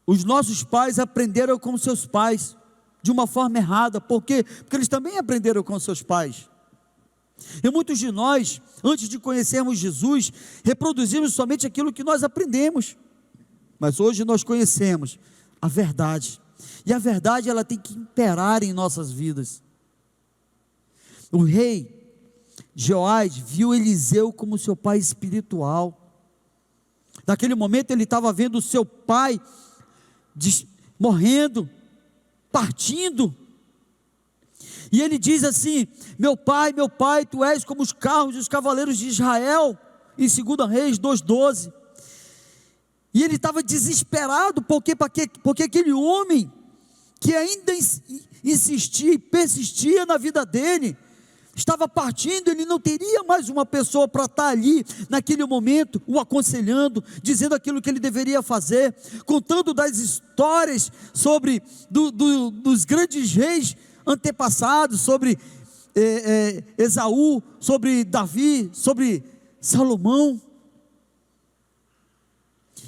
os nossos pais aprenderam com seus pais, de uma forma errada. Por quê? Porque eles também aprenderam com seus pais. E muitos de nós, antes de conhecermos Jesus, reproduzimos somente aquilo que nós aprendemos. Mas hoje nós conhecemos a verdade. E a verdade, ela tem que imperar em nossas vidas. O rei Joás viu Eliseu como seu pai espiritual. Naquele momento ele estava vendo o seu pai morrendo, partindo. E ele diz assim: meu pai, tu és como os carros e os cavaleiros de Israel, em 2 Reis 2:12. E ele estava desesperado, porque aquele homem, que ainda insistia e persistia na vida dele, estava partindo. Ele não teria mais uma pessoa para estar ali, naquele momento, o aconselhando, dizendo aquilo que ele deveria fazer, contando das histórias sobre dos grandes reis antepassados, sobre Esaú, sobre Davi, sobre Salomão.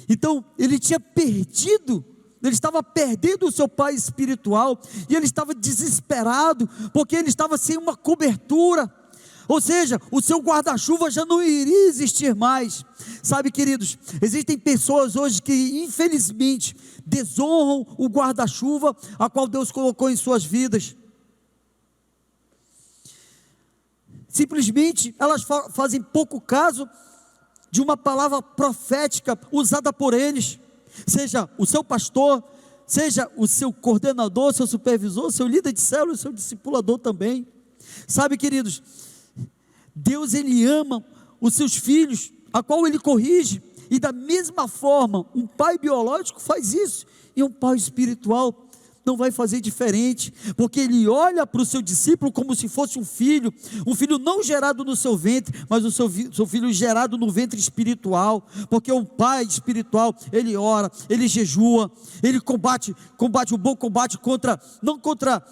Então ele tinha perdido, ele estava perdendo o seu pai espiritual, e ele estava desesperado, porque ele estava sem uma cobertura, ou seja, o seu guarda-chuva já não iria existir mais. Sabe, queridos, existem pessoas hoje que infelizmente desonram o guarda-chuva a qual Deus colocou em suas vidas. Simplesmente elas fazem pouco caso de uma palavra profética usada por eles, seja o seu pastor, seja o seu coordenador, seu supervisor, seu líder de célula, seu discipulador também. Sabe, queridos, Deus, ele ama os seus filhos, a qual ele corrige, e da mesma forma um pai biológico faz isso, e um pai espiritual não vai fazer diferente, porque ele olha para o seu discípulo como se fosse um filho não gerado no seu ventre, mas o seu filho gerado no ventre espiritual, porque o pai espiritual, ele ora, ele jejua, ele combate o bom combate não contra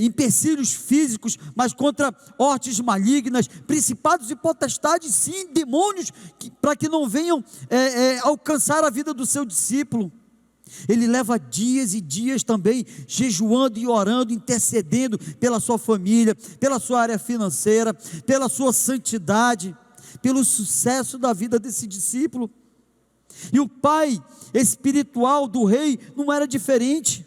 empecilhos físicos, mas contra hortes malignas, principados e potestades, sim, demônios, para que não venham alcançar a vida do seu discípulo. Ele leva dias e dias também jejuando e orando, intercedendo pela sua família, pela sua área financeira, pela sua santidade, pelo sucesso da vida desse discípulo. E o pai espiritual do rei não era diferente.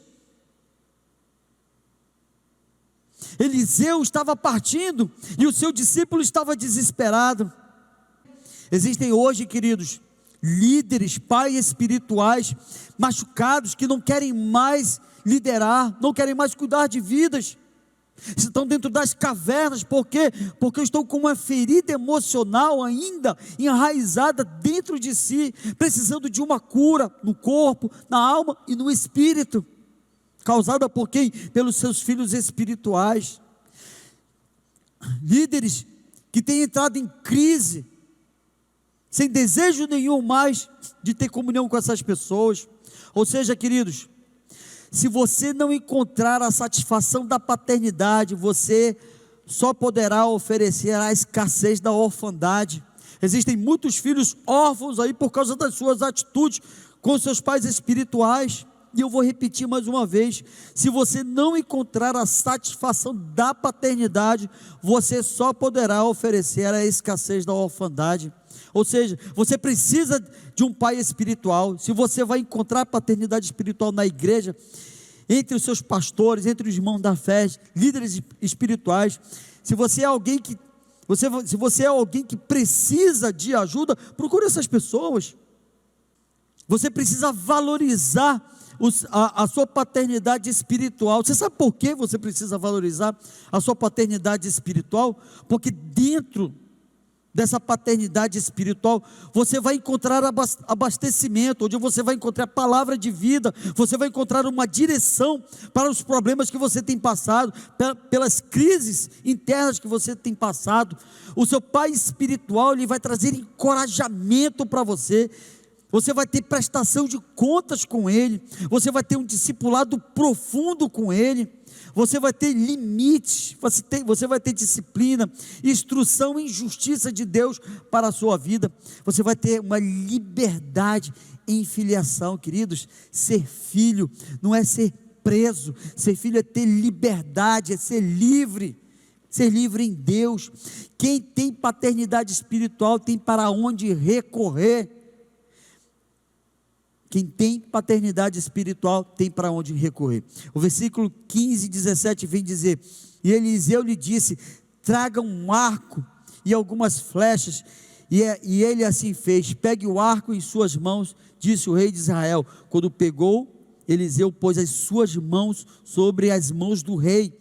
Eliseu estava partindo e o seu discípulo estava desesperado. Existem hoje, queridos, líderes, pais espirituais machucados que não querem mais liderar, não querem mais cuidar de vidas, estão dentro das cavernas. Por quê? Porque estão com uma ferida emocional ainda enraizada dentro de si, precisando de uma cura no corpo, na alma e no espírito, causada por quem? Pelos seus filhos espirituais. Líderes que têm entrado em crise, sem desejo nenhum mais de ter comunhão com essas pessoas. Ou seja, queridos, se você não encontrar a satisfação da paternidade, você só poderá oferecer a escassez da orfandade. Existem muitos filhos órfãos aí por causa das suas atitudes com seus pais espirituais. E eu vou repetir mais uma vez: se você não encontrar a satisfação da paternidade, você só poderá oferecer a escassez da orfandade. Ou seja, você precisa de um pai espiritual. Se você vai encontrar paternidade espiritual na igreja, entre os seus pastores, entre os irmãos da fé, líderes espirituais, se você é alguém que precisa de ajuda, procure essas pessoas. Você precisa valorizar a sua paternidade espiritual. Você sabe por que você precisa valorizar a sua paternidade espiritual? Porque dentro dessa paternidade espiritual, você vai encontrar abastecimento, onde você vai encontrar palavra de vida, você vai encontrar uma direção para os problemas que você tem passado, pelas crises internas que você tem passado. O seu pai espiritual, ele vai trazer encorajamento para você. Você vai ter prestação de contas com ele, você vai ter um discipulado profundo com ele, você vai ter limites, você vai ter disciplina, instrução e justiça de Deus para a sua vida. Você vai ter uma liberdade em filiação, queridos. Ser filho não é ser preso, ser filho é ter liberdade, é ser livre em Deus. Quem tem paternidade espiritual tem para onde recorrer. Quem tem paternidade espiritual tem para onde recorrer. O versículo 15 e 17 vem dizer: e Eliseu lhe disse: traga um arco e algumas flechas. E ele assim fez. Pegue o arco em suas mãos, disse o rei de Israel. Quando pegou, Eliseu pôs as suas mãos sobre as mãos do rei.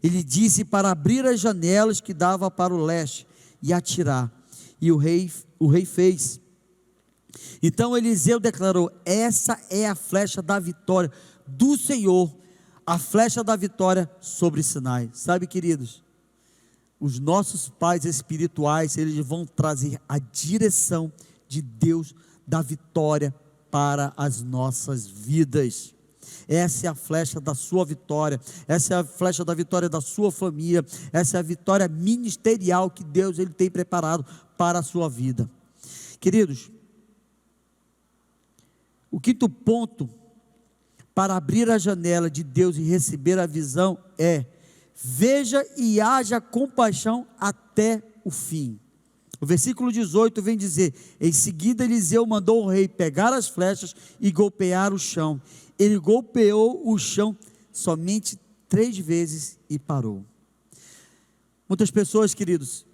Ele disse para abrir as janelas que dava para o leste e atirar. E o rei fez. Então Eliseu declarou: essa é a flecha da vitória do Senhor, a flecha da vitória sobre Sinai. Sabe, queridos, os nossos pais espirituais, eles vão trazer a direção de Deus da vitória para as nossas vidas. Essa é a flecha da sua vitória, essa é a flecha da vitória da sua família, essa é a vitória ministerial que Deus ele tem preparado para a sua vida. Queridos, o quinto ponto para abrir a janela de Deus e receber a visão é: veja e haja compaixão até o fim. O versículo 18 vem dizer: em seguida Eliseu mandou o rei pegar as flechas e golpear o chão. Ele golpeou o chão somente 3 vezes e parou. Muitas pessoas, queridos,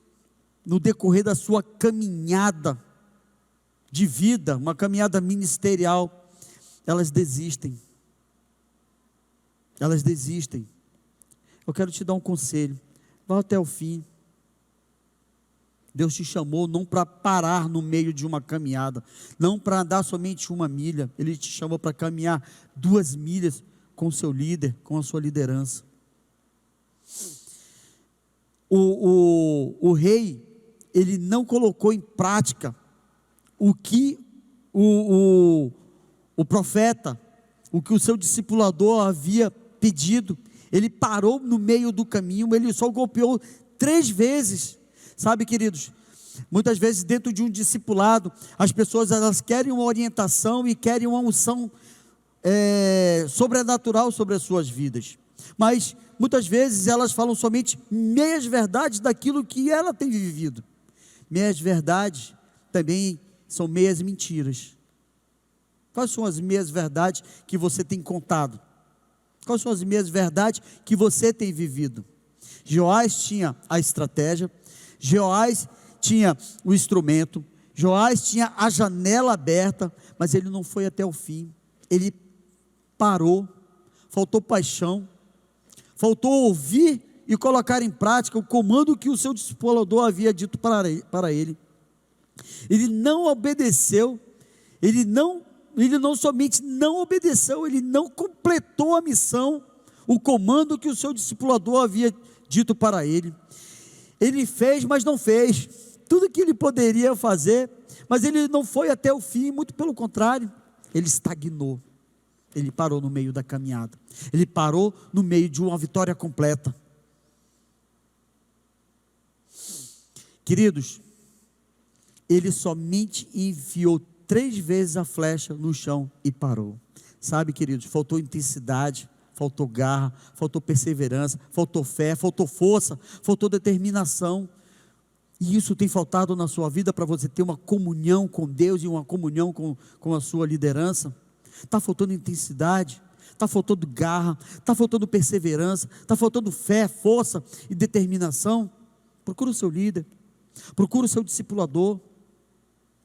no decorrer da sua caminhada de vida, uma caminhada ministerial, elas desistem. Eu quero te dar um conselho: vá até o fim. Deus te chamou não para parar no meio de uma caminhada, não para andar somente 1 milha, Ele te chamou para caminhar 2 milhas com o seu líder, com a sua liderança. O rei, ele não colocou em prática o que o profeta, o que o seu discipulador havia pedido. Ele parou no meio do caminho, ele só golpeou 3 vezes. Sabe, queridos, muitas vezes dentro de um discipulado, as pessoas elas querem uma orientação e querem uma unção sobrenatural sobre as suas vidas, mas muitas vezes elas falam somente meias verdades daquilo que ela tem vivido. Meias verdades também são meias mentiras. Quais são as meias verdades que você tem contado? Quais são as meias verdades que você tem vivido? Joás tinha a estratégia, Joás tinha o instrumento, Joás tinha a janela aberta, mas ele não foi até o fim. Ele parou, faltou paixão, faltou ouvir e colocar em prática o comando que o seu discipulador havia dito para ele. Ele não obedeceu, ele não somente não obedeceu, ele não completou a missão, o comando que o seu discipulador havia dito para ele. Ele fez, mas não fez tudo que ele poderia fazer, mas ele não foi até o fim, muito pelo contrário, ele estagnou, ele parou no meio da caminhada, ele parou no meio de uma vitória completa. Queridos, ele somente enfiou 3 vezes a flecha no chão e parou. Sabe, queridos, faltou intensidade, faltou garra, faltou perseverança, faltou fé, faltou força, faltou determinação. E isso tem faltado na sua vida para você ter uma comunhão com Deus e uma comunhão com a sua liderança? Está faltando intensidade, está faltando garra, está faltando perseverança, está faltando fé, força e determinação? Procura o seu líder, procura o seu discipulador,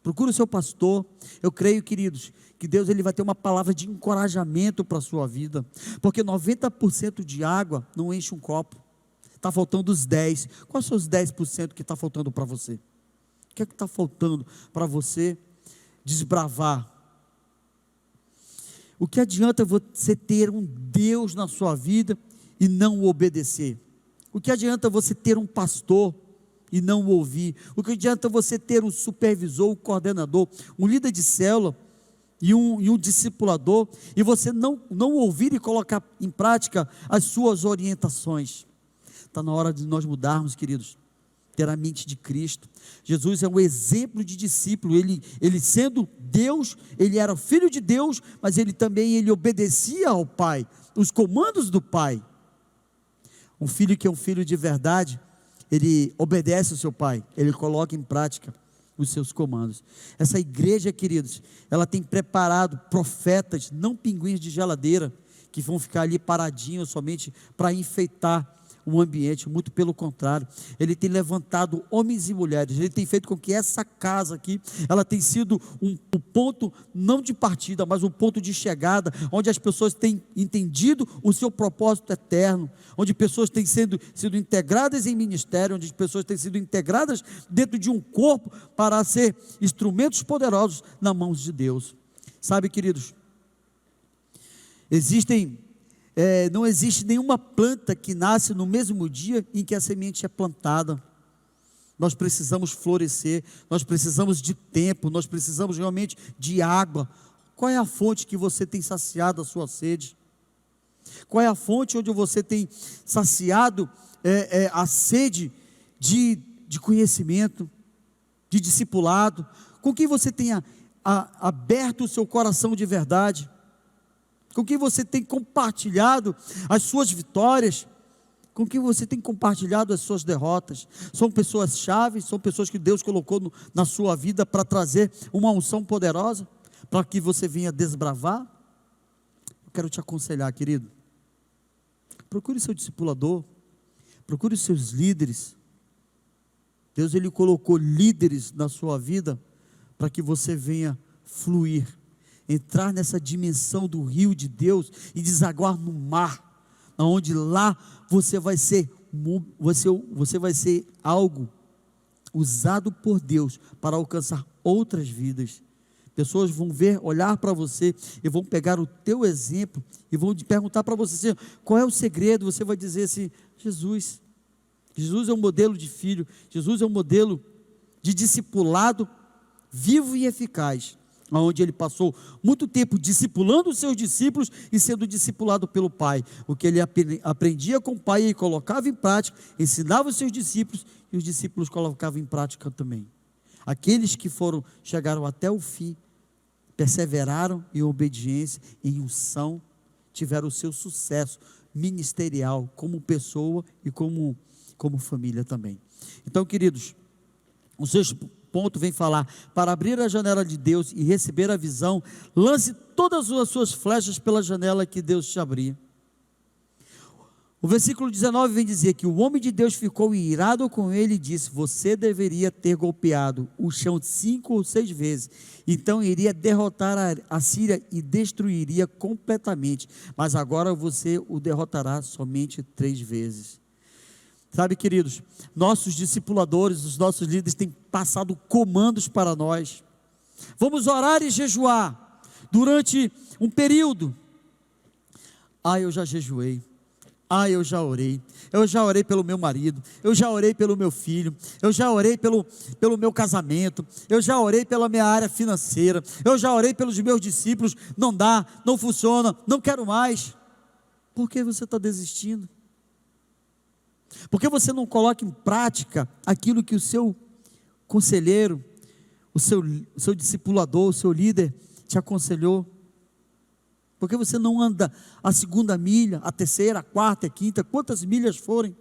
procura o seu pastor. Eu creio, queridos, que Deus ele vai ter uma palavra de encorajamento para a sua vida, porque 90% de água não enche um copo, está faltando os 10%, quais são os 10% que está faltando para você? O que é que está faltando para você desbravar? O que adianta você ter um Deus na sua vida e não o obedecer? O que adianta você ter um pastor e não o ouvir? O que adianta você ter um supervisor, um coordenador, um líder de célula e um discipulador, e você não ouvir e colocar em prática as suas orientações? Está na hora de nós mudarmos, queridos, ter a mente de Cristo. Jesus é um exemplo de discípulo, ele sendo Deus, ele era filho de Deus, mas ele também obedecia ao Pai, os comandos do Pai. Um filho que é um filho de verdade, ele obedece ao seu pai, ele coloca em prática os seus comandos. Essa igreja, queridos, ela tem preparado profetas, não pinguins de geladeira, que vão ficar ali paradinhos somente para enfeitar o ambiente, muito pelo contrário, ele tem levantado homens e mulheres, ele tem feito com que essa casa aqui, ela tem sido um ponto, não de partida, mas um ponto de chegada, onde as pessoas têm entendido o seu propósito eterno, onde pessoas têm sido integradas em ministério, onde as pessoas têm sido integradas dentro de um corpo, para ser instrumentos poderosos nas mãos de Deus. Sabe, queridos, não existe nenhuma planta que nasce no mesmo dia em que a semente é plantada. Nós precisamos florescer, nós precisamos de tempo, nós precisamos realmente de água. Qual é a fonte que você tem saciado a sua sede? Qual é a fonte onde você tem saciado a sede de conhecimento, de discipulado? Com quem você tem aberto o seu coração de verdade? Com quem você tem compartilhado as suas vitórias? Com quem você tem compartilhado as suas derrotas? São pessoas chaves, são pessoas que Deus colocou na sua vida para trazer uma unção poderosa, para que você venha desbravar? Eu quero te aconselhar, querido, procure seu discipulador, procure os seus líderes. Deus ele colocou líderes na sua vida para que você venha fluir, entrar nessa dimensão do rio de Deus e desaguar no mar, onde lá você vai ser algo usado por Deus para alcançar outras vidas. Pessoas vão olhar para você e vão pegar o teu exemplo e vão te perguntar para você assim, qual é o segredo? Você vai dizer assim, Jesus é um modelo de filho, Jesus é um modelo de discipulado vivo e eficaz, onde ele passou muito tempo discipulando os seus discípulos e sendo discipulado pelo Pai. O que ele aprendia com o Pai, ele colocava em prática, ensinava os seus discípulos e os discípulos colocavam em prática também. Aqueles que chegaram até o fim, perseveraram em obediência, em unção, tiveram o seu sucesso ministerial como pessoa e como família também. Então, queridos, o sexto ponto vem falar, para abrir a janela de Deus e receber a visão, lance todas as suas flechas pela janela que Deus te abrir. O versículo 19 vem dizer que o homem de Deus ficou irado com ele e disse: você deveria ter golpeado o chão 5 ou 6 vezes, então iria derrotar a Síria e destruiria completamente, mas agora você o derrotará somente 3 vezes. Sabe, queridos, nossos discipuladores, os nossos líderes têm passado comandos para nós. Vamos orar e jejuar durante um período. Eu já jejuei. Eu já orei pelo meu marido, eu já orei pelo meu filho, eu já orei pelo meu casamento, eu já orei pela minha área financeira, eu já orei pelos meus discípulos, não dá, não funciona, não quero mais. Por que você está desistindo? Por que você não coloca em prática aquilo que o seu conselheiro, o seu discipulador, o seu líder te aconselhou? Por que você não anda a 2ª milha, a 3ª, a 4ª, a 5ª, quantas milhas forem?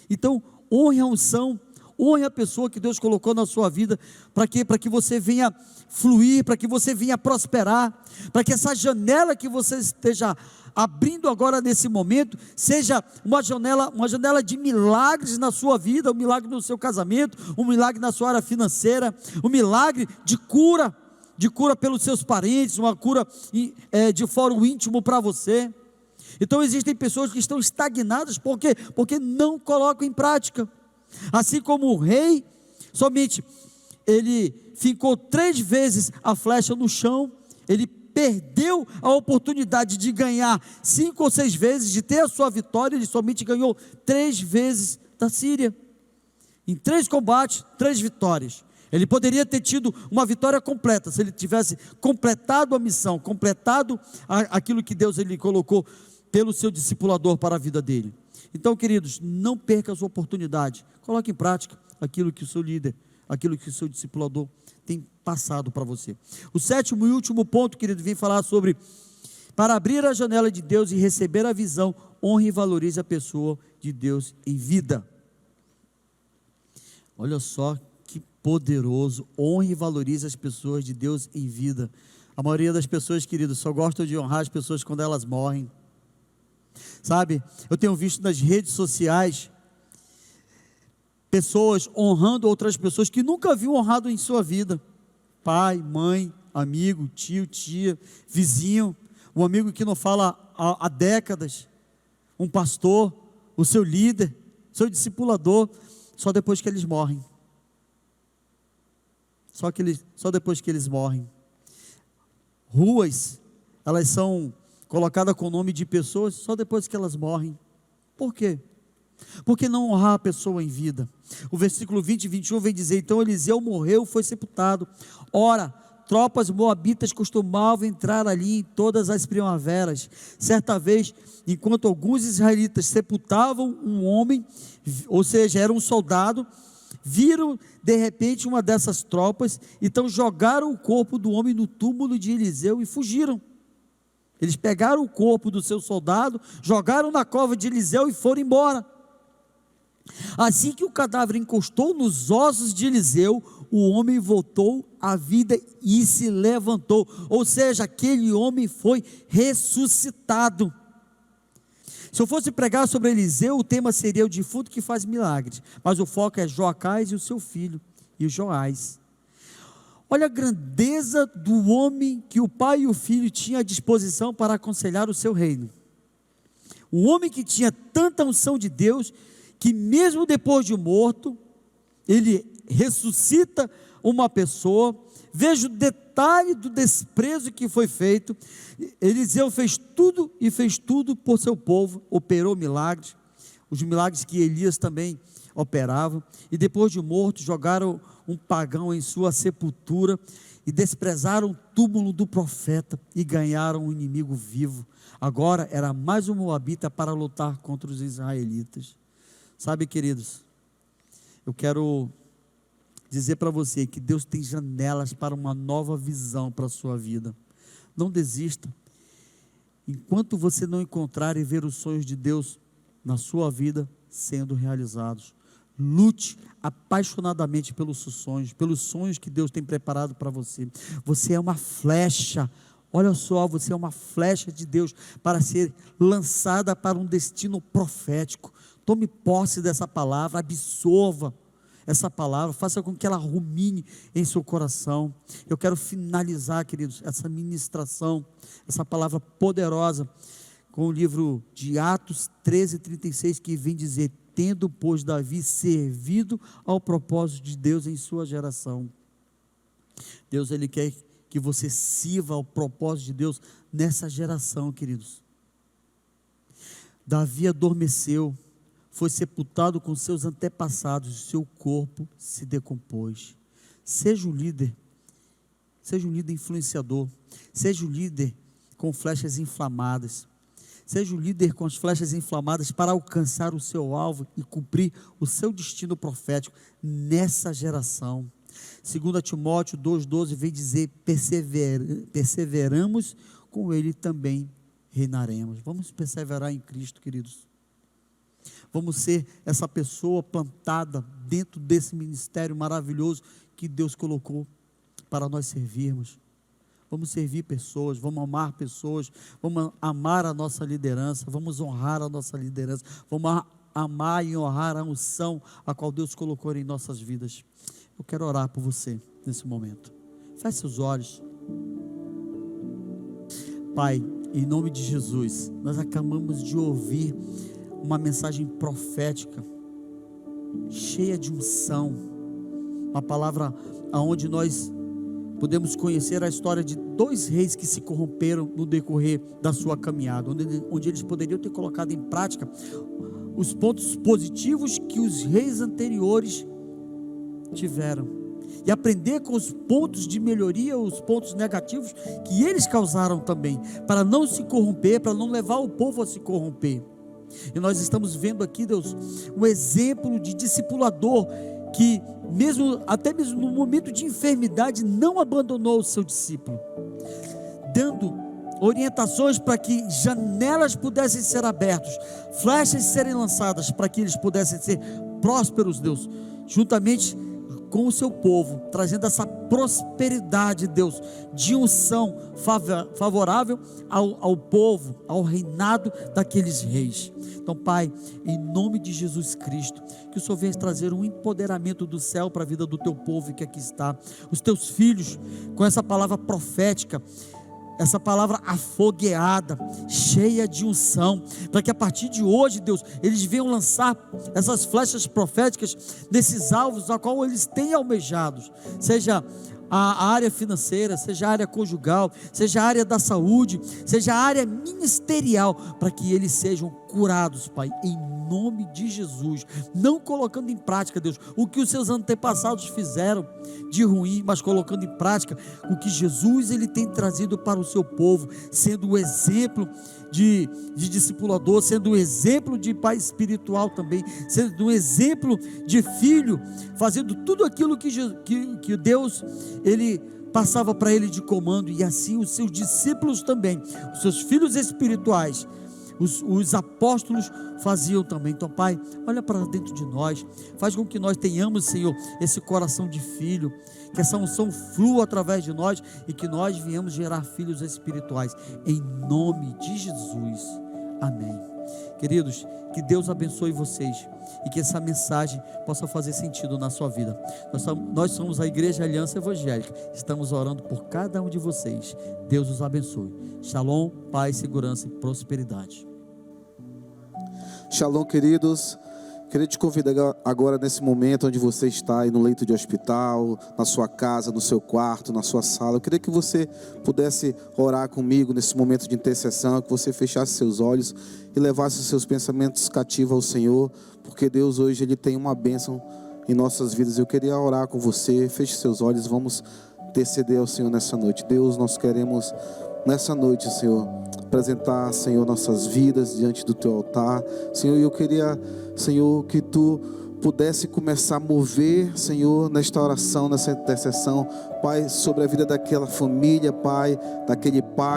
Então, honre a unção, honre a pessoa que Deus colocou na sua vida. Para quê? Para que você venha fluir, para que você venha prosperar, para que essa janela que você esteja abrindo agora nesse momento, seja uma janela de milagres na sua vida, um milagre no seu casamento, um milagre na sua área financeira, um milagre de cura pelos seus parentes, uma cura de fórum íntimo para você. Então existem pessoas que estão estagnadas, por quê? Porque não colocam em prática. Assim como o rei, somente ele fincou 3 vezes a flecha no chão, ele perdeu a oportunidade de ganhar 5 ou 6 vezes, de ter a sua vitória. Ele somente ganhou 3 vezes da Síria, em 3 combates, 3 vitórias. Ele poderia ter tido uma vitória completa, se ele tivesse completado a missão, completado aquilo que Deus ele colocou pelo seu discipulador para a vida dele. Então, queridos, não perca a sua oportunidade, coloque em prática aquilo que o seu líder, aquilo que o seu discipulador tem passado para você. O 7º e último ponto, querido, vem falar sobre: para abrir a janela de Deus e receber a visão, honre e valorize a pessoa de Deus em vida. Olha só que poderoso, honre e valorize as pessoas de Deus em vida. A maioria das pessoas, queridos, só gostam de honrar as pessoas quando elas morrem. Sabe, eu tenho visto nas redes sociais pessoas honrando outras pessoas que nunca viu honrado em sua vida. Pai, mãe, amigo, tio, tia, vizinho, um amigo que não fala há décadas, um pastor, o seu líder, seu discipulador, só depois que eles morrem. Só depois que eles morrem. Ruas, elas são colocadas com o nome de pessoas só depois que elas morrem. Por quê? Porque não honrar a pessoa em vida. O versículo 20 e 21 vem dizer: então Eliseu morreu, foi sepultado. Ora, tropas moabitas costumavam entrar ali em todas as primaveras. Certa vez, enquanto alguns israelitas sepultavam um homem, ou seja, era um soldado, viram de repente uma dessas tropas, então jogaram o corpo do homem no túmulo de Eliseu e fugiram. Eles pegaram o corpo do seu soldado, jogaram na cova de Eliseu e foram embora. Assim que o cadáver encostou nos ossos de Eliseu, o homem voltou à vida e se levantou. Ou seja, aquele homem foi ressuscitado. Se eu fosse pregar sobre Eliseu, o tema seria o defunto que faz milagres, mas o foco é Joacás e o seu filho, e Joás. Olha a grandeza do homem que o pai e o filho tinham à disposição para aconselhar o seu reino. Um homem que tinha tanta unção de Deus, que mesmo depois de morto, ele ressuscita uma pessoa. Veja o detalhe do desprezo que foi feito. Eliseu fez tudo e fez tudo por seu povo, operou milagres, os milagres que Elias também operava, e depois de morto jogaram um pagão em sua sepultura e desprezaram o túmulo do profeta e ganharam um inimigo vivo. Agora era mais um moabita para lutar contra os israelitas. Sabe, queridos, eu quero dizer para você que Deus tem janelas para uma nova visão para a sua vida. Não desista. Enquanto você não encontrar e ver os sonhos de Deus na sua vida sendo realizados, lute apaixonadamente pelos seus sonhos, pelos sonhos que Deus tem preparado para você. Você é uma flecha, Olha só, você é uma flecha de Deus para ser lançada para um destino profético. Tome posse dessa palavra, absorva essa palavra, faça com que ela rumine em seu coração. Eu quero finalizar, queridos, essa ministração, essa palavra poderosa, com o livro de Atos 13:36, que vem dizer: tendo, pois, Davi servido ao propósito de Deus em sua geração. Deus, Ele quer que você sirva ao propósito de Deus nessa geração, queridos. Davi adormeceu, foi sepultado com seus antepassados, seu corpo se decompôs. Seja um líder influenciador, seja um líder com flechas inflamadas, seja um líder com as flechas inflamadas para alcançar o seu alvo e cumprir o seu destino profético nessa geração. 2 Timóteo 2,12 vem dizer: perseveramos, com Ele também reinaremos. Vamos perseverar em Cristo, queridos. Vamos ser essa pessoa plantada dentro desse ministério maravilhoso que Deus colocou para nós servirmos. Vamos servir pessoas, vamos amar pessoas, vamos amar a nossa liderança, vamos honrar a nossa liderança, vamos amar e honrar a unção a qual Deus colocou em nossas vidas. Eu quero orar por você nesse momento. Feche seus olhos. Pai, em nome de Jesus, nós acabamos de ouvir uma mensagem profética, cheia de unção, uma palavra onde nós podemos conhecer a história de 2 reis que se corromperam no decorrer da sua caminhada, onde eles poderiam ter colocado em prática os pontos positivos que os reis anteriores tiveram, e aprender com os pontos de melhoria, os pontos negativos que eles causaram também, para não se corromper, para não levar o povo a se corromper. E nós estamos vendo aqui, Deus, um exemplo de discipulador que até mesmo no momento de enfermidade não abandonou o seu discípulo, dando orientações para que janelas pudessem ser abertas, flechas serem lançadas para que eles pudessem ser prósperos, Deus, juntamente com o seu povo, trazendo essa prosperidade, Deus, de unção favorável ao povo, ao reinado daqueles reis. Então, Pai, em nome de Jesus Cristo, que o Senhor venha trazer um empoderamento do céu para a vida do teu povo que aqui está, os teus filhos, com essa palavra profética, essa palavra afogueada, cheia de unção, para que a partir de hoje, Deus, eles venham lançar essas flechas proféticas nesses alvos a qual eles têm almejados, seja a área financeira, seja a área conjugal, seja a área da saúde, seja a área ministerial, para que eles sejam curados, Pai, em nome de Jesus, não colocando em prática, Deus, o que os seus antepassados fizeram de ruim, mas colocando em prática o que Jesus ele tem trazido para o seu povo, sendo o exemplo de discipulador, sendo um exemplo de pai espiritual também, sendo um exemplo de filho, fazendo tudo aquilo que Deus ele passava para ele de comando, e assim os seus discípulos também, os seus filhos espirituais, os apóstolos faziam também. Então, Pai, olha para dentro de nós, faz com que nós tenhamos, Senhor, esse coração de filho, que essa unção flua através de nós e que nós viemos gerar filhos espirituais, em nome de Jesus, amém. Queridos, que Deus abençoe vocês e que essa mensagem possa fazer sentido na sua vida. Nós somos a Igreja Aliança Evangélica, estamos orando por cada um de vocês. Deus os abençoe. Shalom, paz, segurança e prosperidade. Shalom, queridos. Queria te convidar agora, nesse momento onde você está aí no leito de hospital, na sua casa, no seu quarto, na sua sala. Eu queria que você pudesse orar comigo nesse momento de intercessão, que você fechasse seus olhos e levasse os seus pensamentos cativos ao Senhor, porque Deus hoje ele tem uma bênção em nossas vidas. Eu queria orar com você. Feche seus olhos, vamos interceder ao Senhor nessa noite. Deus, nós queremos nessa noite, Senhor, apresentar, Senhor, nossas vidas diante do teu altar. Senhor, eu queria, Senhor, que tu pudesse começar a mover, Senhor, nesta oração, nessa intercessão, Pai, sobre a vida daquela família, Pai,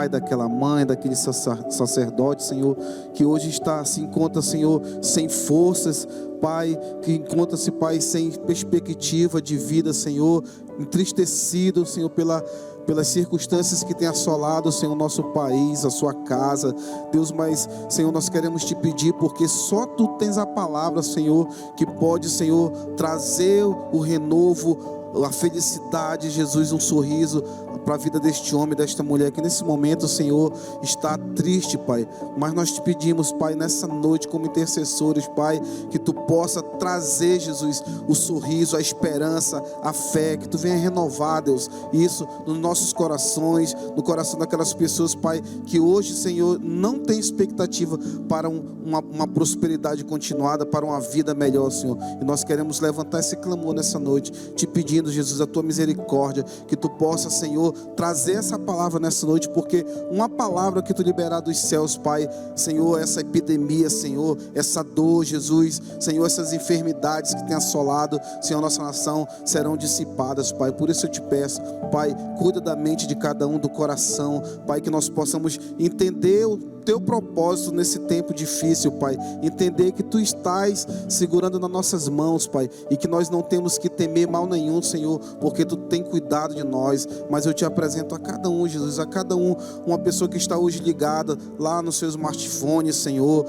daquela mãe, daquele sacerdote, Senhor, que hoje se encontra, Senhor, sem forças, Pai, que encontra-se, Pai, sem perspectiva de vida, Senhor, entristecido, Senhor, pelas circunstâncias que tem assolado, Senhor, o nosso país, a sua casa, Deus, mas, Senhor, nós queremos te pedir, porque só Tu tens a palavra, Senhor, que pode, Senhor, trazer o renovo, a felicidade, Jesus, um sorriso para a vida deste homem, desta mulher, que nesse momento, Senhor, está triste, Pai, mas nós te pedimos, Pai, nessa noite, como intercessores, Pai, que Tu possa trazer, Jesus, o sorriso, a esperança, a fé, que Tu venha renovar, Deus, isso nos nossos corações, no coração daquelas pessoas, Pai, que hoje, Senhor, não tem expectativa para uma prosperidade continuada, para uma vida melhor, Senhor, e nós queremos levantar esse clamor nessa noite, te pedindo, Jesus, a Tua misericórdia, que Tu possa, Senhor, trazer essa palavra nessa noite, porque uma palavra que Tu liberar dos céus, Pai, Senhor, essa epidemia, Senhor, essa dor, Jesus, Senhor, essas enfermidades que tem assolado, Senhor, nossa nação, serão dissipadas, Pai. Por isso eu te peço, Pai, cuida da mente de cada um, do coração, Pai, que nós possamos entender o Teu propósito nesse tempo difícil, Pai, entender que Tu estás segurando nas nossas mãos, Pai, e que nós não temos que temer mal nenhum, Senhor, porque Tu tem cuidado de nós. Mas eu te apresento a cada um, Jesus, a cada um, uma pessoa que está hoje ligada lá no seu smartphone, Senhor,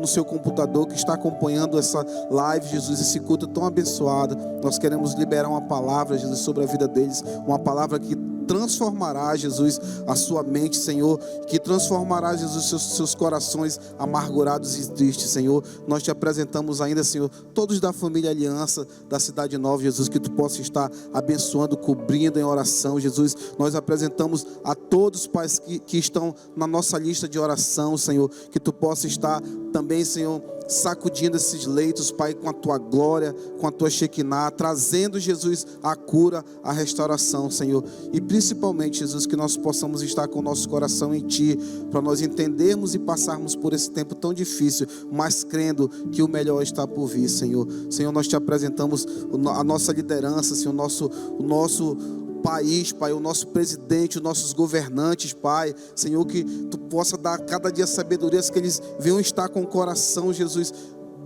no seu computador, que está acompanhando essa live, Jesus, esse culto tão abençoado. Nós queremos liberar uma palavra, Jesus, sobre a vida deles, uma palavra que transformará, Jesus, a sua mente, Senhor, que transformará, Jesus, seus corações amargurados e tristes, Senhor. Nós te apresentamos ainda, Senhor, todos da família Aliança, da Cidade Nova, Jesus, que Tu possa estar abençoando, cobrindo em oração, Jesus. Nós apresentamos a todos, Pai, que estão na nossa lista de oração, Senhor, que Tu possa estar também, Senhor, sacudindo esses leitos, Pai, com a Tua glória, com a Tua Shekinah, trazendo, Jesus, a cura, a restauração, Senhor. E principalmente, Jesus, que nós possamos estar com o nosso coração em Ti, para nós entendermos e passarmos por esse tempo tão difícil, mas crendo que o melhor está por vir, Senhor. Senhor, nós Te apresentamos a nossa liderança, Senhor, o nosso país, Pai, o nosso presidente, os nossos governantes, Pai, Senhor, que Tu possa dar cada dia sabedoria, que eles venham estar com o coração, Jesus,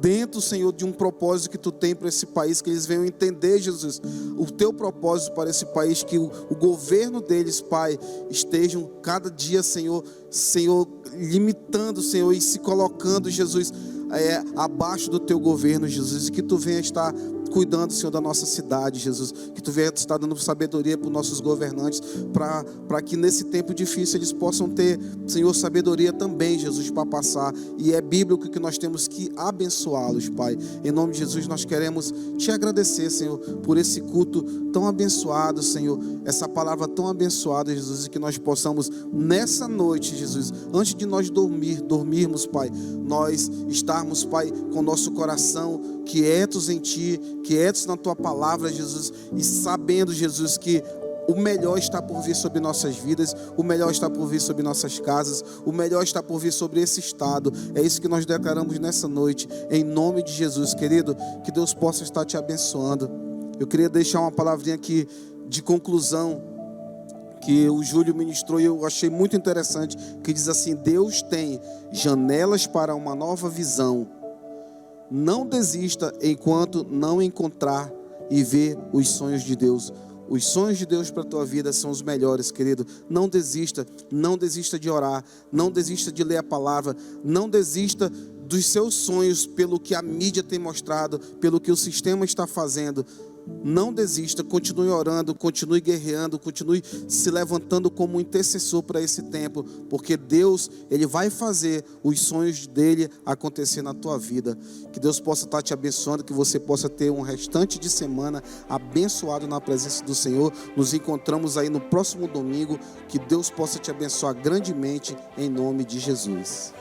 dentro, Senhor, de um propósito que Tu tem para esse país, que eles venham entender, Jesus, o Teu propósito para esse país, que o governo deles, Pai, estejam cada dia, Senhor, limitando, Senhor, e se colocando, Jesus, abaixo do Teu governo, Jesus, e que Tu venha estar cuidando, Senhor, da nossa cidade, Jesus, que Tu venha estar dando sabedoria para os nossos governantes, para que nesse tempo difícil eles possam ter, Senhor, sabedoria também, Jesus, para passar, e é bíblico que nós temos que abençoá-los, Pai. Em nome de Jesus nós queremos Te agradecer, Senhor, por esse culto tão abençoado, Senhor, essa palavra tão abençoada, Jesus, e que nós possamos nessa noite, Jesus, antes de nós dormirmos, Pai, nós estarmos, Pai, com o nosso coração quietos em Ti, quietos na Tua palavra, Jesus, e sabendo, Jesus, que o melhor está por vir sobre nossas vidas, o melhor está por vir sobre nossas casas, o melhor está por vir sobre esse estado. É isso que nós declaramos nessa noite, em nome de Jesus, querido, que Deus possa estar te abençoando. Eu queria deixar uma palavrinha aqui de conclusão, que o Júlio ministrou e eu achei muito interessante, que diz assim: Deus tem janelas para uma nova visão. Não desista enquanto não encontrar e ver os sonhos de Deus. Os sonhos de Deus para a tua vida são os melhores, querido. Não desista de orar, não desista de ler a palavra, não desista dos seus sonhos pelo que a mídia tem mostrado, pelo que o sistema está fazendo. Não desista, continue orando, continue guerreando, continue se levantando como um intercessor para esse tempo, porque Deus, Ele vai fazer os sonhos dEle acontecer na tua vida. Que Deus possa estar te abençoando, que você possa ter um restante de semana abençoado na presença do Senhor. Nos encontramos aí no próximo domingo, que Deus possa te abençoar grandemente em nome de Jesus.